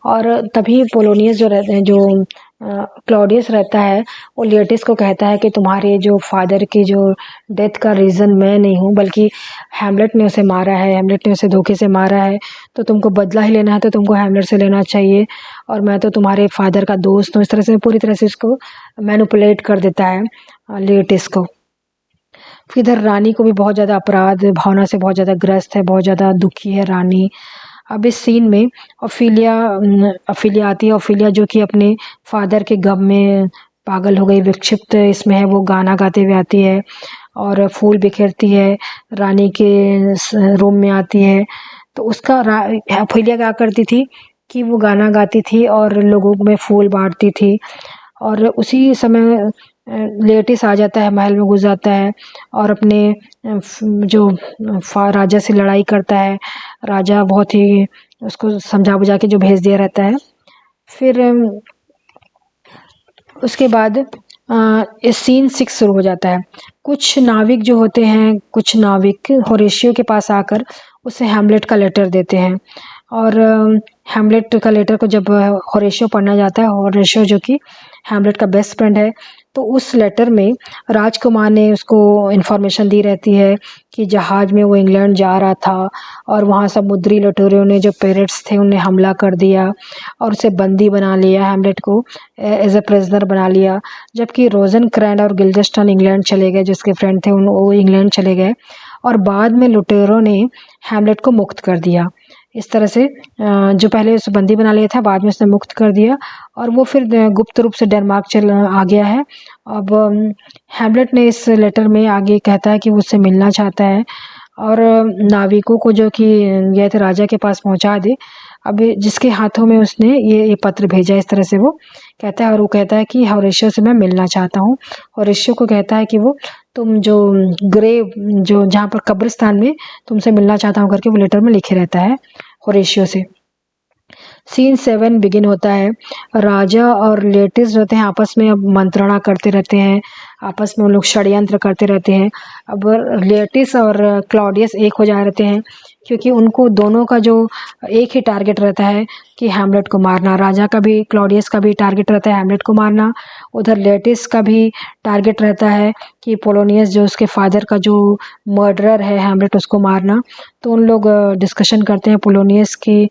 और तभी पोलोनियस जो रहते हैं, जो क्लॉडियस रहता है, वो लेटिस को कहता है कि तुम्हारे जो फादर की जो डेथ का रीज़न मैं नहीं हूँ, बल्कि हैमलेट ने उसे मारा है, हैमलेट ने उसे धोखे से मारा है, तो तुमको बदला ही लेना है तो तुमको हैमलेट से लेना चाहिए, और मैं तो तुम्हारे फादर का दोस्त हूँ। इस तरह से पूरी तरह से इसको मैनिपुलेट कर देता है लेटिस को। फिर इधर रानी को भी बहुत ज़्यादा अपराध भावना से बहुत ज़्यादा ग्रस्त है, बहुत ज़्यादा दुखी है रानी। अब इस सीन में ओफिलिया आती है। ओफिलिया जो कि अपने फादर के गम में पागल हो गई, विक्षिप्त इसमें है, वो गाना गाते हुए आती है और फूल बिखेरती है, रानी के रूम में आती है। तो ओफिलिया क्या करती थी कि वो गाना गाती थी और लोगों में फूल बांटती थी, और उसी समय लेटिस आ जाता है, महल में घुस जाता है और अपने जो राजा से लड़ाई करता है। राजा बहुत ही उसको समझा बुझा के जो भेज दिया रहता है। फिर उसके बाद इस सीन 6 शुरू हो जाता है। कुछ नाविक जो होते हैं, कुछ नाविक होरेशियो के पास आकर उसे हैमलेट का लेटर देते हैं, और हैमलेट का लेटर को जब होरेशियो पढ़ना जाता है, होरेशियो जो कि हैमलेट का बेस्ट फ्रेंड है, तो उस लेटर में राजकुमार ने उसको इन्फॉर्मेशन दी रहती है कि जहाज़ में वो इंग्लैंड जा रहा था, और वहाँ समुद्री लुटेरों ने, जो पेरेट्स थे, उन्हें हमला कर दिया और उसे बंदी बना लिया, हैमलेट को एज ए प्रिजनर बना लिया। जबकि रोजनक्रैंड और गिल्डेस्टन इंग्लैंड चले गए, जिसके फ्रेंड थे वो इंग्लैंड चले गए, और बाद में लुटेरों ने हैमलेट को मुक्त कर दिया। इस तरह से जो पहले उसे बंदी बना लिया था, बाद में उसने मुक्त कर दिया, और वो फिर गुप्त रूप से डेनमार्क आ गया है। अब हैमलेट ने इस लेटर में आगे कहता है कि वो उससे मिलना चाहता है, और नाविकों को जो कि गए थे राजा के पास पहुंचा दे। अब जिसके हाथों में उसने ये पत्र भेजा, इस तरह से वो कहता है, और वो कहता है कि होरेशियो से मैं मिलना चाहता हूँ। होरेशियो को कहता है कि वो तुम जो ग्रेव जो जहाँ पर कब्रिस्तान में तुमसे मिलना चाहता हूँ करके वो लेटर में लिखे रहता है होरेशियो से। सीन 7 बिगिन होता है। राजा और लेटिस रहते हैं आपस में, अब मंत्रणा करते रहते हैं, आपस में वो लोग षड्यंत्र करते रहते हैं। अब लेटिस और क्लॉडियस एक हो जा रहते हैं, क्योंकि उनको दोनों का जो एक ही टारगेट रहता है कि हैमलेट को मारना। राजा का भी, क्लॉडियस का भी टारगेट रहता है हैमलेट को मारना। उधर लेटिस का भी टारगेट रहता है कि पोलोनियस जो उसके फादर का जो मर्डरर है हैमलेट, उसको मारना। तो उन लोग डिस्कशन करते हैं पोलोनियस की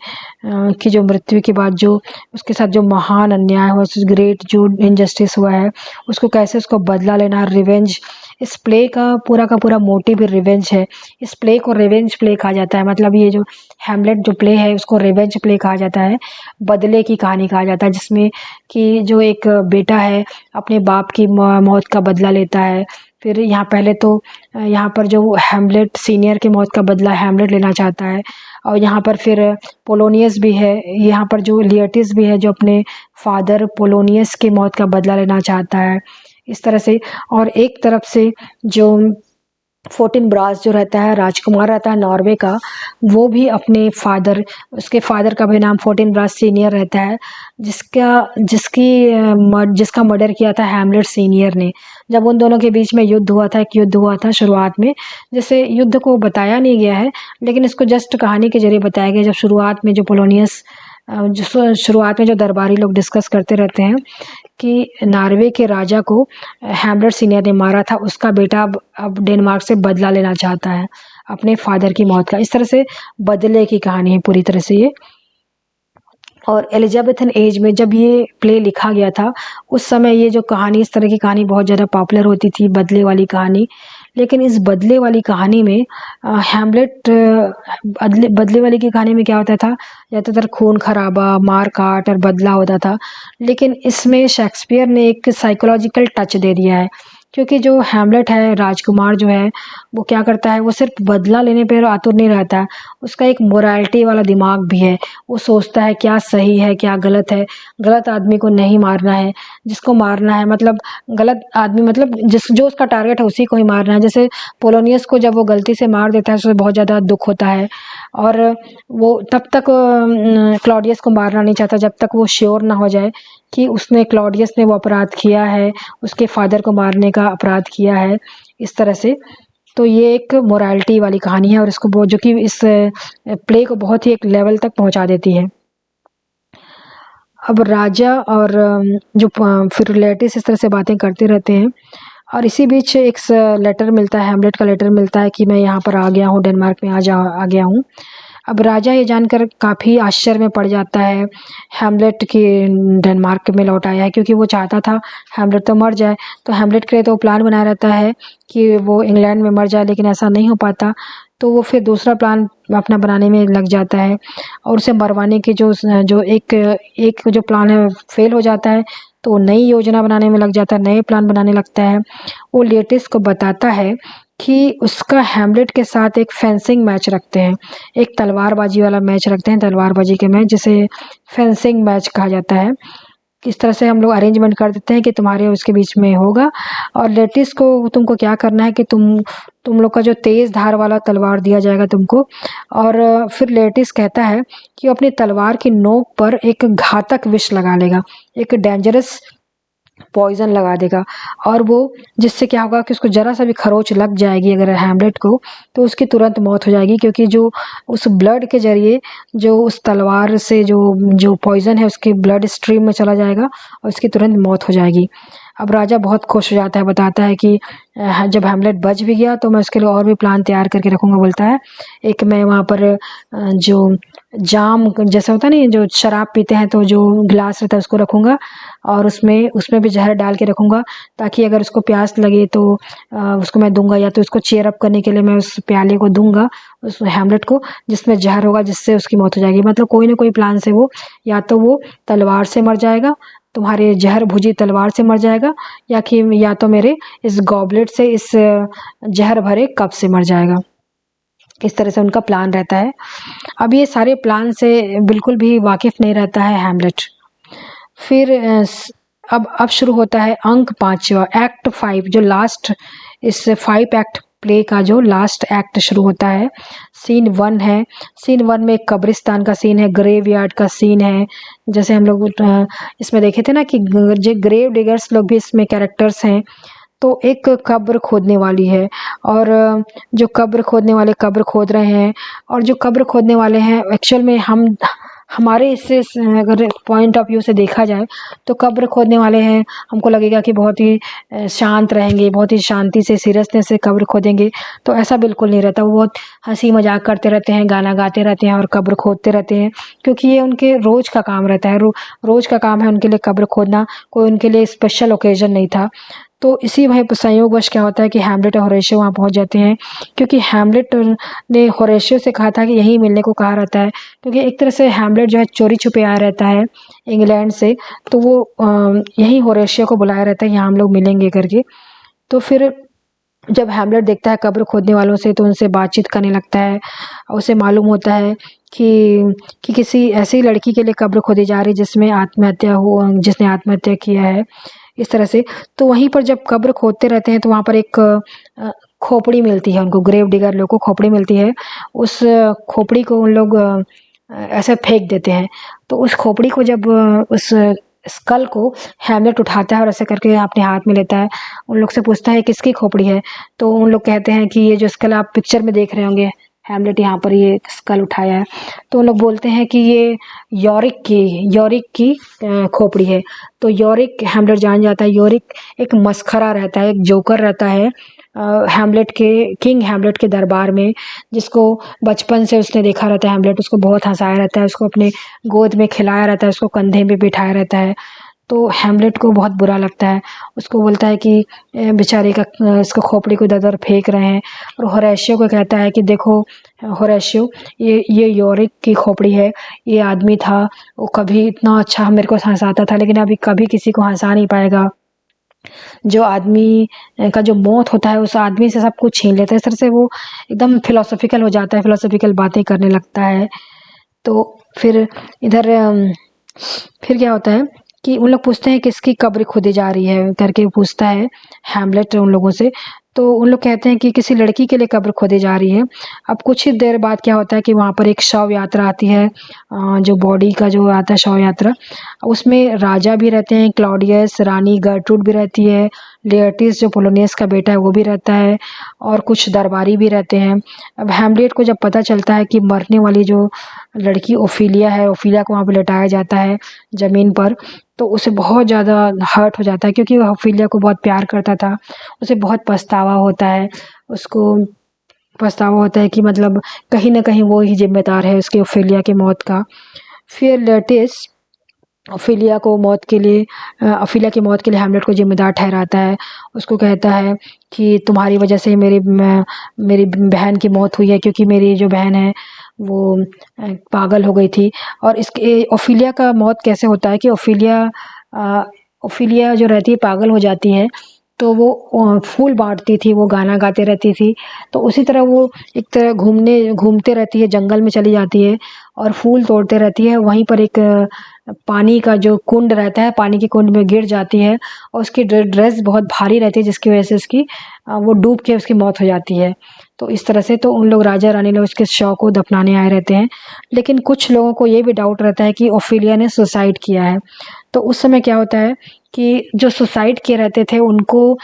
जो मृत्यु के बाद जो उसके साथ जो महान अन्याय हुआ, ग्रेट जो इनजस्टिस हुआ है, उसको कैसे उसको बदला लेना, रिवेंज। इस प्ले का पूरा मोटिव रिवेंज है। इस प्ले को रिवेंज प्ले कहा जाता है। मतलब ये जो हैमलेट जो प्ले है उसको रिवेंज प्ले कहा जाता है, बदले की कहानी कहा जाता है, जिसमें कि जो एक बेटा है अपने बाप की मौत का बदला लेता है। फिर यहाँ पहले तो यहाँ पर जो हैमलेट सीनियर की मौत का बदला हैमलेट लेना चाहता है, और यहाँ पर फिर पोलोनियस भी है, यहाँ पर जो लियटिस भी है जो अपने फादर पोलोनियस की मौत का बदला लेना चाहता है, इस तरह से। और एक तरफ से जो 14 ब्रास जो रहता है, राजकुमार रहता है नॉर्वे का, वो भी अपने फादर, उसके फादर का भी नाम 14 ब्रास सीनियर रहता है, जिसका मर्डर किया था हैमलेट सीनियर ने। जब उन दोनों के बीच में युद्ध हुआ था, एक युद्ध हुआ था शुरुआत में, जैसे युद्ध को बताया नहीं गया है लेकिन इसको जस्ट कहानी के जरिए बताया गया। जब शुरुआत में जो पोलोनियस जो शुरुआत में जो दरबारी लोग डिस्कस करते रहते हैं कि नॉर्वे के राजा को हैमलेट सीनियर ने मारा था, उसका बेटा अब डेनमार्क से बदला लेना चाहता है अपने फादर की मौत का। इस तरह से बदले की कहानी है पूरी तरह से ये। और एलिजाबेथन एज में जब ये प्ले लिखा गया था, उस समय ये जो कहानी, इस तरह की कहानी बहुत ज़्यादा पॉपुलर होती थी, बदले वाली कहानी। लेकिन इस बदले वाली कहानी में हैमलेट बदले वाली की कहानी में क्या होता था, ज़्यादातर खून खराबा, मार काट और बदला होता था। लेकिन इसमें शेक्सपियर ने एक साइकोलॉजिकल टच दे दिया है, क्योंकि जो हैमलेट है, राजकुमार जो है, वो क्या करता है, वो सिर्फ बदला लेने पर आतुर नहीं रहता है, उसका एक मोरालिटी वाला दिमाग भी है। वो सोचता है क्या सही है क्या गलत है, गलत आदमी को नहीं मारना है, जिसको मारना है मतलब गलत आदमी, मतलब जो उसका टारगेट है उसी को ही मारना है। जैसे पोलोनियस को जब वो गलती से मार देता है तो उसे बहुत ज़्यादा दुख होता है, और वो तब तक क्लॉडियस को मारना नहीं चाहता जब तक वो श्योर ना हो जाए कि उसने, क्लॉडियस ने वो अपराध किया है, उसके फादर को मारने का अपराध किया है, इस तरह से। तो ये एक मोरालिटी वाली कहानी है, और इसको जो कि इस प्ले को बहुत ही एक लेवल तक पहुंचा देती है। अब राजा और जो फिर लेटिस इस तरह से बातें करते रहते हैं, और इसी बीच एक लेटर मिलता है, हैमलेट का लेटर मिलता है कि मैं यहाँ पर आ गया हूँ, डेनमार्क में आ गया हूँ। अब राजा ये जानकर काफ़ी आश्चर्य में पड़ जाता है हैमलेट की डेनमार्क में लौट आया है, क्योंकि वो चाहता था हैमलेट तो मर जाए। तो हैमलेट के लिए तो प्लान बनाया रहता है कि वो इंग्लैंड में मर जाए, लेकिन ऐसा नहीं हो पाता। तो वो फिर दूसरा प्लान अपना बनाने में लग जाता है, और उसे मरवाने की जो एक जो प्लान है फेल हो जाता है, तो नई योजना बनाने में लग जाता है, नए प्लान बनाने लगता है। वो लेटिस को बताता है कि उसका हैमलेट के साथ एक फेंसिंग मैच रखते हैं, एक तलवारबाजी वाला मैच रखते हैं, तलवारबाजी के मैच, जिसे फेंसिंग मैच कहा जाता है। इस तरह से हम लोग अरेंजमेंट कर देते हैं कि तुम्हारे उसके बीच में होगा, और लेटिस को तुमको क्या करना है कि तुम लोग का जो तेज़ धार वाला तलवार दिया जाएगा तुमको। और फिर लेटिस कहता है कि वो अपनी तलवार की नोक पर एक घातक विष लगा लेगा, एक डेंजरस पॉइजन लगा देगा, और वो जिससे क्या होगा कि उसको ज़रा सा भी खरोच लग जाएगी अगर हैमलेट को, तो उसकी तुरंत मौत हो जाएगी, क्योंकि जो उस ब्लड के ज़रिए जो उस तलवार से जो पॉइजन है उसकी ब्लड स्ट्रीम में चला जाएगा और उसकी तुरंत मौत हो जाएगी। अब राजा बहुत खुश हो जाता है, बताता है कि जब हैमलेट बच भी गया तो मैं उसके लिए और भी प्लान तैयार करके रखूँगा। बोलता है एक मैं वहाँ पर जो जाम जैसा होता है ना, जो शराब पीते हैं तो जो गिलास रहता है उसको रखूँगा, और उसमें भी जहर डाल के रखूँगा, ताकि अगर उसको प्यास लगे तो उसको मैं दूंगा, या तो उसको चीयर अप करने के लिए मैं उस प्याले को दूंगा उस हैमलेट को, जिसमें जहर होगा, जिससे उसकी मौत हो जाएगी। मतलब कोई ना कोई प्लान से वो या तो वो तलवार से मर जाएगा, तुम्हारे जहर भुजी तलवार से मर जाएगा, या तो मेरे इस गॉबलेट से, इस जहर भरे कप से मर जाएगा। किस तरह से उनका प्लान रहता है। अब ये सारे प्लान से बिल्कुल भी वाकिफ़ नहीं रहता है हैमलेट। फिर अब शुरू होता है अंक 5वां, एक्ट 5, जो लास्ट इस 5 एक्ट प्ले का जो लास्ट एक्ट शुरू होता है। सीन 1 है। सीन 1 में कब्रिस्तान का सीन है, ग्रेवयार्ड का सीन है। जैसे हम लोग इसमें देखे थे ना कि जो ग्रेव डिगर्स लोग भी इसमें कैरेक्टर्स हैं। तो एक कब्र खोदने वाली है और जो कब्र खोदने वाले कब्र खोद रहे हैं, और जो कब्र खोदने वाले हैं एक्चुअल में हमारे इससे अगर पॉइंट ऑफ व्यू से देखा जाए तो कब्र खोदने वाले हैं, हमको लगेगा कि बहुत ही शांत रहेंगे, बहुत ही शांति से सीरियसनेस से कब्र खोदेंगे। तो ऐसा बिल्कुल नहीं रहता। वो बहुत हंसी मजाक करते रहते हैं, गाना गाते रहते हैं और कब्र खोदते रहते हैं, क्योंकि ये उनके रोज़ का काम रहता है। रोज़ का काम है उनके लिए कब्र खोदना, कोई उनके लिए स्पेशल ओकेजन नहीं था। तो इसी वहीं पर संयोगवश क्या होता है कि हैमलेट और होरेशियो वहाँ पहुँच जाते हैं, क्योंकि हैमलेट ने होरेशियो से कहा था कि यहीं मिलने को कहा रहता है, क्योंकि एक तरह से हैमलेट जो है चोरी छुपे आया रहता है इंग्लैंड से, तो वो यहीं होरेशियो को बुलाया रहता है, यहाँ हम लोग मिलेंगे करके। तो फिर जब हैमलेट देखता है कब्र खोदने वालों से तो उनसे बातचीत करने लगता है। उसे मालूम होता है कि किसी ऐसी लड़की के लिए कब्र खोदी जा रही जिसने आत्महत्या किया है, इस तरह से। तो वहीं पर जब कब्र खोदते रहते हैं तो वहाँ पर एक खोपड़ी मिलती है उनको, ग्रेव डिगर लोग को खोपड़ी मिलती है। उस खोपड़ी को उन लोग ऐसे फेंक देते हैं। तो उस खोपड़ी को जब उस स्कल को हैमलेट उठाता है और ऐसे करके अपने हाथ में लेता है, उन लोग से पूछता है किसकी खोपड़ी है। तो उन लोग कहते हैं कि ये जो स्कल आप पिक्चर में देख रहे होंगे, हैमलेट यहाँ पर ये स्कल उठाया है। तो उन लोग बोलते हैं कि ये यॉरिक की खोपड़ी है। तो यॉरिक, हैमलेट जान जाता है यॉरिक एक मस्खरा रहता है, एक जोकर रहता है किंग हैमलेट के दरबार में, जिसको बचपन से उसने देखा रहता है। हैमलेट उसको बहुत हंसाया रहता है, उसको अपने गोद में खिलाया रहता है, उसको कंधे में बिठाया रहता है। तो हैमलेट को बहुत बुरा लगता है, उसको बोलता है कि बेचारे का इसको खोपड़ी को इधर-उधर फेंक रहे हैं। और होरेशियो को कहता है कि देखो होरेशियो, ये यॉरिक की खोपड़ी है। ये आदमी था, वो कभी इतना अच्छा मेरे को हँसाता था, लेकिन अभी कभी किसी को हँसा नहीं पाएगा। जो आदमी का जो मौत होता है उस आदमी से सब कुछ छीन लेता है। इस तरह से वो एकदम फिलोसॉफिकल हो जाता है, फिलोसॉफिकल बातें करने लगता है। तो फिर इधर फिर क्या होता है कि उन लोग पूछते हैं किसकी कब्र खोदी जा रही है करके पूछता है हैमलेट उन लोगों से। तो उन लोग कहते हैं कि किसी लड़की के लिए कब्र खोदी जा रही है। अब कुछ ही देर बाद क्या होता है कि वहाँ पर एक शव यात्रा आती है, जो बॉडी का जो आता है शव यात्रा, उसमें राजा भी रहते हैं, क्लॉडियस, रानी गर्ट्रूड भी रहती है, लेयर्टिस जो पोलोनियस का बेटा है वो भी रहता है, और कुछ दरबारी भी रहते हैं। अब हैमलेट को जब पता चलता है कि मरने वाली जो लड़की ओफिलिया है, ओफिलिया को वहाँ पे लेटाया जाता है ज़मीन पर, तो उसे बहुत ज़्यादा हर्ट हो जाता है, क्योंकि वह ओफिलिया को बहुत प्यार करता था। उसे बहुत पछतावा होता है, उसको पछतावा होता है कि मतलब कहीं न कहीं वो ही ज़िम्मेदार है उसकी ओफिलिया की मौत का। फिर लेटिस ओफिलिया की मौत के लिए हैमलेट को ज़िम्मेदार ठहराता है। उसको कहता है कि तुम्हारी वजह से मेरी बहन की मौत हुई है, क्योंकि मेरी जो बहन है वो पागल हो गई थी। और इसके ओफिलिया का मौत कैसे होता है कि ओफिलिया जो रहती है पागल हो जाती है, तो वो फूल बाँटती थी, वो गाना गाते रहती थी। तो उसी तरह वो एक तरह घूमते रहती है, जंगल में चली जाती है और फूल तोड़ते रहती है। वहीं पर एक पानी का जो कुंड रहता है, पानी के कुंड में गिर जाती है और उसकी ड्रेस बहुत भारी रहती है, जिसकी वजह से उसकी वो डूब के उसकी मौत हो जाती है। तो इस तरह से तो उन लोग राजा रानी लोग उसके शव को दफनाने आए रहते हैं। लेकिन कुछ लोगों को ये भी डाउट रहता है कि ओफिलिया ने सुसाइड किया है। तो उस समय क्या होता है कि जो सुसाइड किए रहते थे उनको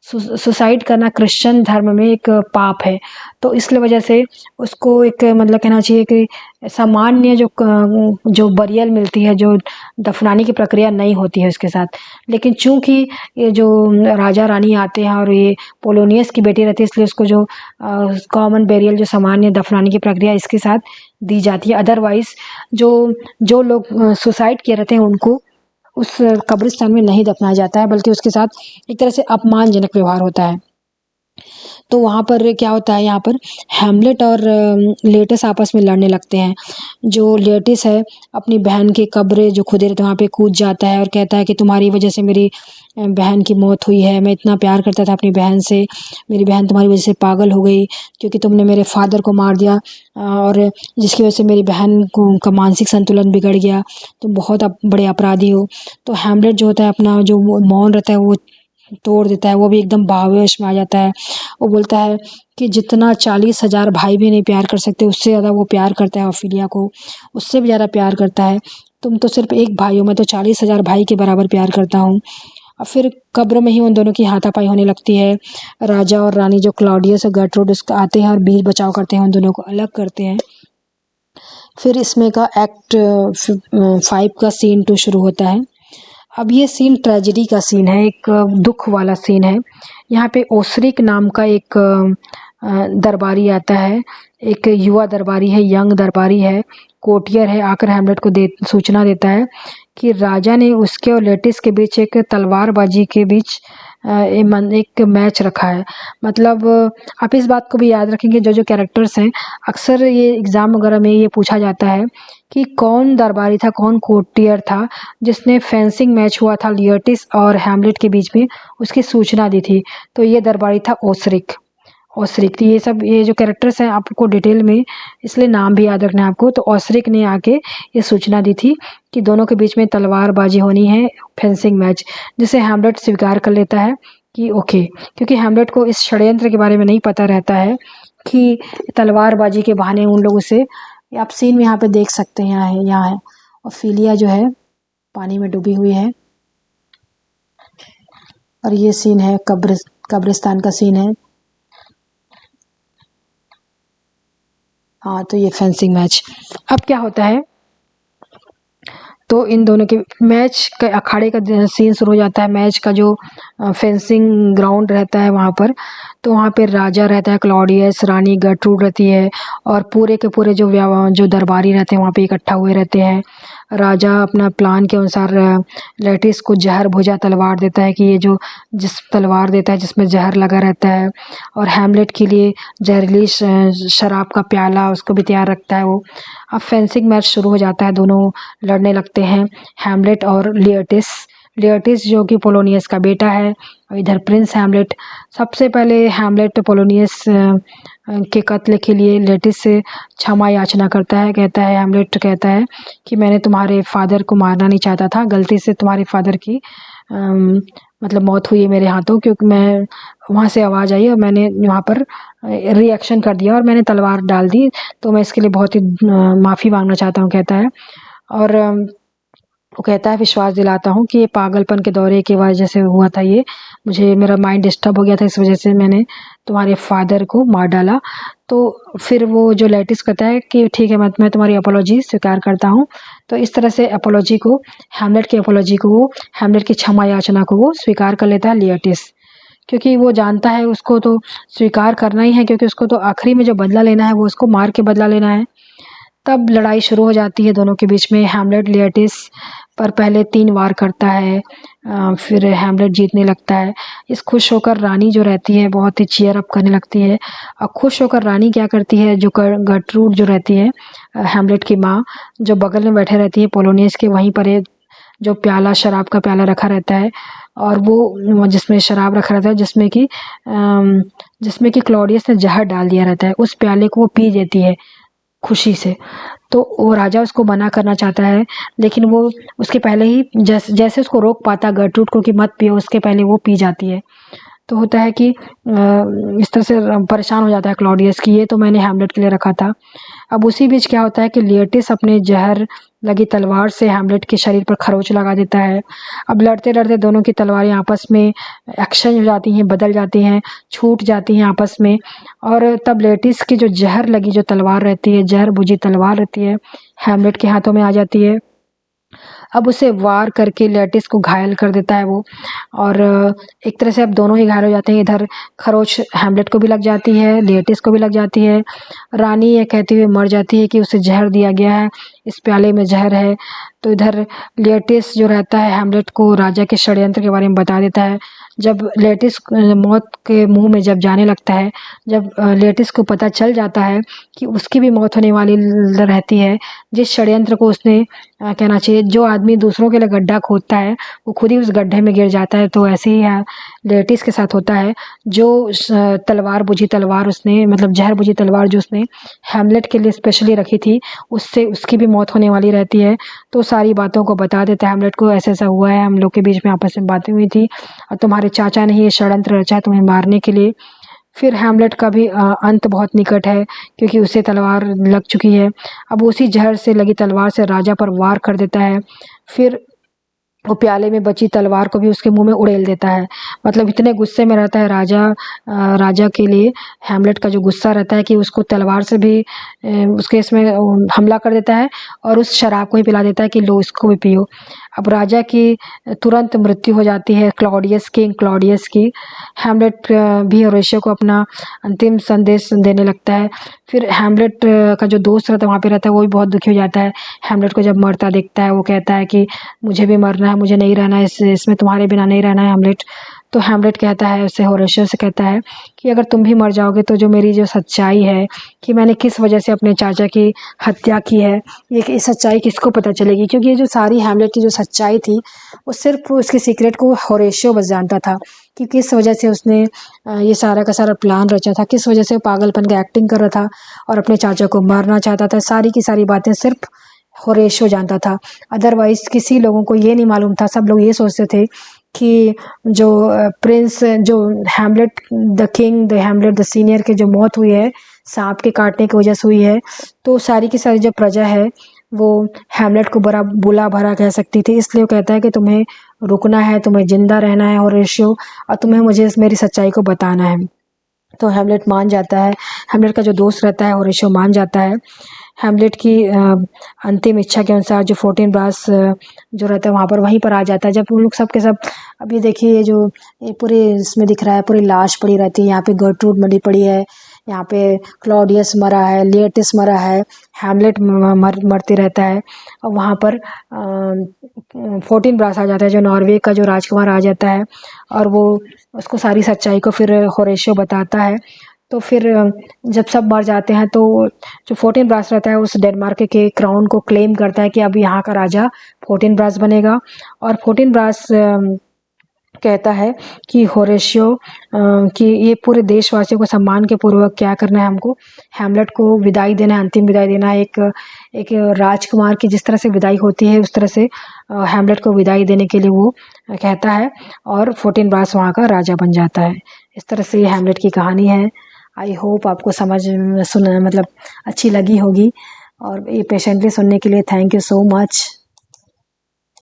सुसाइड करना क्रिश्चियन धर्म में एक पाप है। तो इसलिए वजह से उसको एक मतलब कहना चाहिए कि सामान्य जो बरियल मिलती है, जो दफनाने की प्रक्रिया नहीं होती है उसके साथ। लेकिन चूँकि ये जो राजा रानी आते हैं और ये पोलोनियस की बेटी रहती है, इसलिए उसको जो कॉमन बेरियल, जो सामान्य दफनाने की प्रक्रिया इसके साथ दी जाती है। अदरवाइज़ जो लोग सुसाइड किए रहते हैं उनको उस कब्रिस्तान में नहीं दफनाया जाता है, बल्कि उसके साथ एक तरह से अपमानजनक व्यवहार होता है। तो वहाँ पर क्या होता है, यहाँ पर हैमलेट और लेटिस आपस में लड़ने लगते हैं। जो लेटिस है अपनी बहन की कब्र जो खुदे रहते वहाँ पे कूद जाता है और कहता है कि तुम्हारी वजह से मेरी बहन की मौत हुई है। मैं इतना प्यार करता था अपनी बहन से, मेरी बहन तुम्हारी वजह से पागल हो गई क्योंकि तुमने मेरे फादर को मार दिया और जिसकी वजह से मेरी बहन को का मानसिक संतुलन बिगड़ गया। तुम बहुत बड़े अपराधी हो। तो हैमलेट जो होता है अपना जो मौन रहता है वो तोड़ देता है, वो भी एकदम भावावेश में आ जाता है। वो बोलता है कि जितना 40,000 भाई भी नहीं प्यार कर सकते उससे ज़्यादा वो प्यार करता है ओफेलिया को, उससे भी ज़्यादा प्यार करता है। तुम तो सिर्फ एक भाई हो, मैं तो 40,000 भाई के बराबर प्यार करता हूँ। और फिर कब्र में ही उन दोनों की हाथापाई होने लगती है। राजा और रानी जो क्लॉडियस और गर्ट्रूड आते हैं और बीच बचाव करते हैं, उन दोनों को अलग करते हैं। फिर इसमें का एक्ट 5 का सीन 2 शुरू होता है। अब ये सीन ट्रेजेडी का सीन है, एक दुख वाला सीन है। यहाँ पे ओसरिक नाम का एक दरबारी आता है, एक युवा दरबारी है, यंग दरबारी है, कोर्टियर है, आकर हैमलेट को सूचना देता है कि राजा ने उसके और लेटिस के बीच एक तलवारबाजी के बीच एक मैच रखा है। मतलब आप इस बात को भी याद रखेंगे, जो कैरेक्टर्स हैं अक्सर ये एग्ज़ाम वगैरह में ये पूछा जाता है कि कौन दरबारी था, कौन कोर्टियर था जिसने फेंसिंग मैच हुआ था लियटिस और हैमलेट के बीच में, उसकी सूचना दी थी। तो ये दरबारी था ओसरिक। ओसरिक ये सब ये जो कैरेक्टर्स हैं आपको डिटेल में इसलिए नाम भी याद रखना है आपको। तो ओसरिक ने आके ये सूचना दी थी कि दोनों के बीच में तलवारबाजी होनी है, फेंसिंग मैच, जिसे हैमलेट स्वीकार कर लेता है कि ओके, क्योंकि हैमलेट को इस षड्यंत्र के बारे में नहीं पता रहता है कि तलवारबाजी के बहाने उन लोगों से। आप सीन में यहाँ पे देख सकते हैं, यहाँ है ओफेलिया जो है पानी में डूबी हुई है और ये सीन है कब्रिस्तान का सीन है। हाँ, तो ये फेंसिंग मैच। अब क्या होता है, तो इन दोनों के मैच का अखाड़े का सीन शुरू हो जाता है। मैच का जो फेंसिंग ग्राउंड रहता है वहाँ पर, तो वहाँ पे राजा रहता है क्लॉडियस, रानी गर्ट्रूड रहती है और पूरे के पूरे जो दरबारी रहते हैं वहाँ पे इकट्ठा हुए रहते हैं। राजा अपना प्लान के अनुसार लेटिस को जहर भुजा तलवार देता है कि ये जो जिस तलवार देता है जिसमें जहर लगा रहता है, और हैमलेट के लिए जहरीली शराब का प्याला उसको भी तैयार रखता है वो। अब फेंसिंग मैच शुरू हो जाता है, दोनों लड़ने लगते हैं, हैमलेट और लियटिस। लियटिस जो कि पोलोनियस का बेटा है और इधर प्रिंस हैमलेट। सबसे पहले हैमलेट पोलोनियस के कत्ल के लिए लेटिस से क्षमा याचना करता है। कहता है, हैमलेट कहता है कि मैंने तुम्हारे फादर को मारना नहीं चाहता था, गलती से तुम्हारे फादर की मतलब मौत हुई है मेरे हाथों, क्योंकि मैं वहाँ से आवाज़ आई और मैंने वहाँ पर रिएक्शन कर दिया और मैंने तलवार डाल दी, तो मैं इसके लिए बहुत ही माफ़ी मांगना चाहता हूँ, कहता है। और वो कहता है, विश्वास दिलाता हूँ कि ये पागलपन के दौरे की वजह से हुआ था, ये मेरा माइंड डिस्टर्ब हो गया था, इस वजह से मैंने तुम्हारे फादर को मार डाला। तो फिर वो जो लेटिस कहता है कि ठीक है, मैं तुम्हारी अपोलॉजी स्वीकार करता हूँ। तो इस तरह से अपोलॉजी को, हैमलेट की अपोलॉजी को, हैमलेट की क्षमा याचना को वो स्वीकार कर लेता है लियटिस, क्योंकि वो जानता है उसको तो स्वीकार करना ही है, क्योंकि उसको तो आखिरी में जो बदला लेना है वो उसको मार के बदला लेना है। तब लड़ाई शुरू हो जाती है दोनों के बीच में। हैमलेट लियटिस पर पहले 3 वार करता है, फिर हैमलेट जीतने लगता है। इस खुश होकर रानी जो रहती है बहुत ही चीयर अप करने लगती है। और खुश होकर रानी क्या करती है, जो गर्ट्रूड जो रहती है हैमलेट की माँ, जो बगल में बैठे रहती है पोलोनियस के, वहीं पर एक जो प्याला, शराब का प्याला रखा रहता है और वो जिसमें शराब रखा रहता है, जिसमें कि क्लॉडियस ने जहर डाल दिया रहता है, उस प्याले को वो पी देती है खुशी से। तो वो राजा उसको मना करना चाहता है, लेकिन वो उसके पहले ही जैसे उसको रोक पाता गर्ट्रूड को कि मत पियो, उसके पहले वो पी जाती है। तो होता है कि इस तरह से परेशान हो जाता है क्लॉडियस कि ये तो मैंने हैमलेट के लिए रखा था। अब उसी बीच क्या होता है कि लियटिस अपने जहर लगी तलवार से हैमलेट के शरीर पर खरोच लगा देता है। अब लड़ते लड़ते दोनों की तलवारें आपस में एक्सचेंज हो जाती हैं, बदल जाती हैं, छूट जाती हैं आपस में। और तब लियटिस की जो जहर लगी जो तलवार रहती है, जहर बुझी तलवार रहती है, हैमलेट के हाथों में आ जाती है। अब उसे वार करके लियटिस को घायल कर देता है वो, और एक तरह से अब दोनों ही घायल हो जाते हैं। इधर खरोच हैमलेट को भी लग जाती है, लियटिस को भी लग जाती है। रानी ये कहती हुई मर जाती है कि उसे जहर दिया गया है, इस प्याले में जहर है। तो इधर लियटिस जो रहता है हैमलेट को राजा के षड्यंत्र के बारे में बता देता है, जब लेटिस मौत के मुंह में जब जाने लगता है, जब लेटिस को पता चल जाता है कि उसकी भी मौत होने वाली रहती है, जिस षड्यंत्र को उसने कहना चाहिए, जो आदमी दूसरों के लिए गड्ढा खोदता है वो खुद ही उस गड्ढे में गिर जाता है। तो ऐसे ही लेटिस के साथ होता है। जो तलवार बुझी तलवार उसने, मतलब जहर बुझी तलवार जो उसने हैमलेट के लिए स्पेशली रखी थी, उससे उसकी भी मौत होने वाली रहती है। तो सारी बातों को बता देता है हैमलेट को, ऐसा ऐसा हुआ है, हम लोग के बीच में आपस में बातें हुई थी और तुम्हारे चाचा ने ये षड्यंत्र रचा है तुम्हें मारने के लिए। फिर हैमलेट का भी अंत बहुत निकट है, क्योंकि उसे तलवार लग चुकी है। अब उसी जहर से लगी तलवार से राजा पर वार कर देता है। फिर वो प्याले में बची तलवार को भी उसके मुंह में उड़ेल देता है। मतलब इतने गुस्से में रहता है राजा, राजा के लिए हैमलेट का जो गुस्सा रहता है कि उसको तलवार से भी उसके इसमें हमला कर देता है और उस शराब को ही पिला देता है कि लो इसको भी पियो। अब राजा की तुरंत मृत्यु हो जाती है, किंग क्लॉडियस की। हैमलेट भी होरेशियो को अपना अंतिम संदेश देने लगता है। फिर हैमलेट का जो दोस्त रहता है वहाँ पे रहता है, वो भी बहुत दुखी हो जाता है। हैमलेट को जब मरता देखता है वो कहता है कि मुझे भी मरना है, मुझे नहीं रहना है इसमें, तुम्हारे बिना नहीं रहना है हैमलेट। तो हैमलेट कहता है उससे, होरेशियो से कहता है कि अगर तुम भी मर जाओगे तो जो मेरी जो सच्चाई है कि मैंने किस वजह से अपने चाचा की हत्या की है, ये सच्चाई किसको पता चलेगी? क्योंकि ये जो सारी हैमलेट की जो सच्चाई थी वो सिर्फ उसके सीक्रेट को होरेशियो बस जानता था कि किस वजह से उसने ये सारा का सारा प्लान रचा था, किस वजह से वो पागलपन का एक्टिंग कर रहा था और अपने चाचा को मारना चाहता था। सारी की सारी बातें सिर्फ होरेशियो जानता था। अदरवाइज किसी लोगों को ये नहीं मालूम था। सब लोग ये सोचते थे कि जो प्रिंस, जो Hamlet the Hamlet the senior के जो मौत हुई है सांप के काटने की वजह से हुई है, तो सारी की सारी जो प्रजा है वो हैमलेट को बड़ा बुला भरा कह सकती थी। इसलिए वो कहता है कि तुम्हें रुकना है, तुम्हें जिंदा रहना है होरेशियो, और तुम्हें मुझे मेरी सच्चाई को बताना है। तो हैमलेट मान जाता है। हैमलेट का जो दोस्त रहता है होरेशियो मान जाता है। हैमलेट की अंतिम इच्छा के अनुसार जो 14 ब्रास जो रहता है वहाँ पर वहीं पर आ जाता है। जब वो लोग सब के सब, अभी देखिए ये जो ये पूरे इसमें दिख रहा है, पूरी लाश पड़ी रहती है। यहाँ पे गर्ट्रूड मरी पड़ी है, यहाँ पे क्लॉडियस मरा है, लेटिस मरा है, हैमलेट मरते रहता है। और वहाँ पर 14 ब्रास आ जाता है, जो नॉर्वे का जो राजकुमार आ जाता है और वो उसको सारी सच्चाई को फिर होरेशियो बताता है। तो फिर जब सब मर जाते हैं तो जो 14 ब्रास रहता है उस डेनमार्क के क्राउन को क्लेम करता है कि अब यहाँ का राजा 14 ब्रास बनेगा। और 14 ब्रास कहता है कि होरेशियो कि ये पूरे देशवासियों को सम्मान के पूर्वक क्या करना है, हमको हैमलेट को विदाई देना है, अंतिम विदाई देना है। एक राजकुमार की जिस तरह से विदाई होती है उस तरह से हैमलेट को विदाई देने के लिए वो कहता है और 14 ब्रास वहाँ का राजा बन जाता है। इस तरह से ये हैमलेट की कहानी है। आई होप आपको सुनना मतलब अच्छी लगी होगी, और ये पेशेंटली सुनने के लिए थैंक यू सो मच।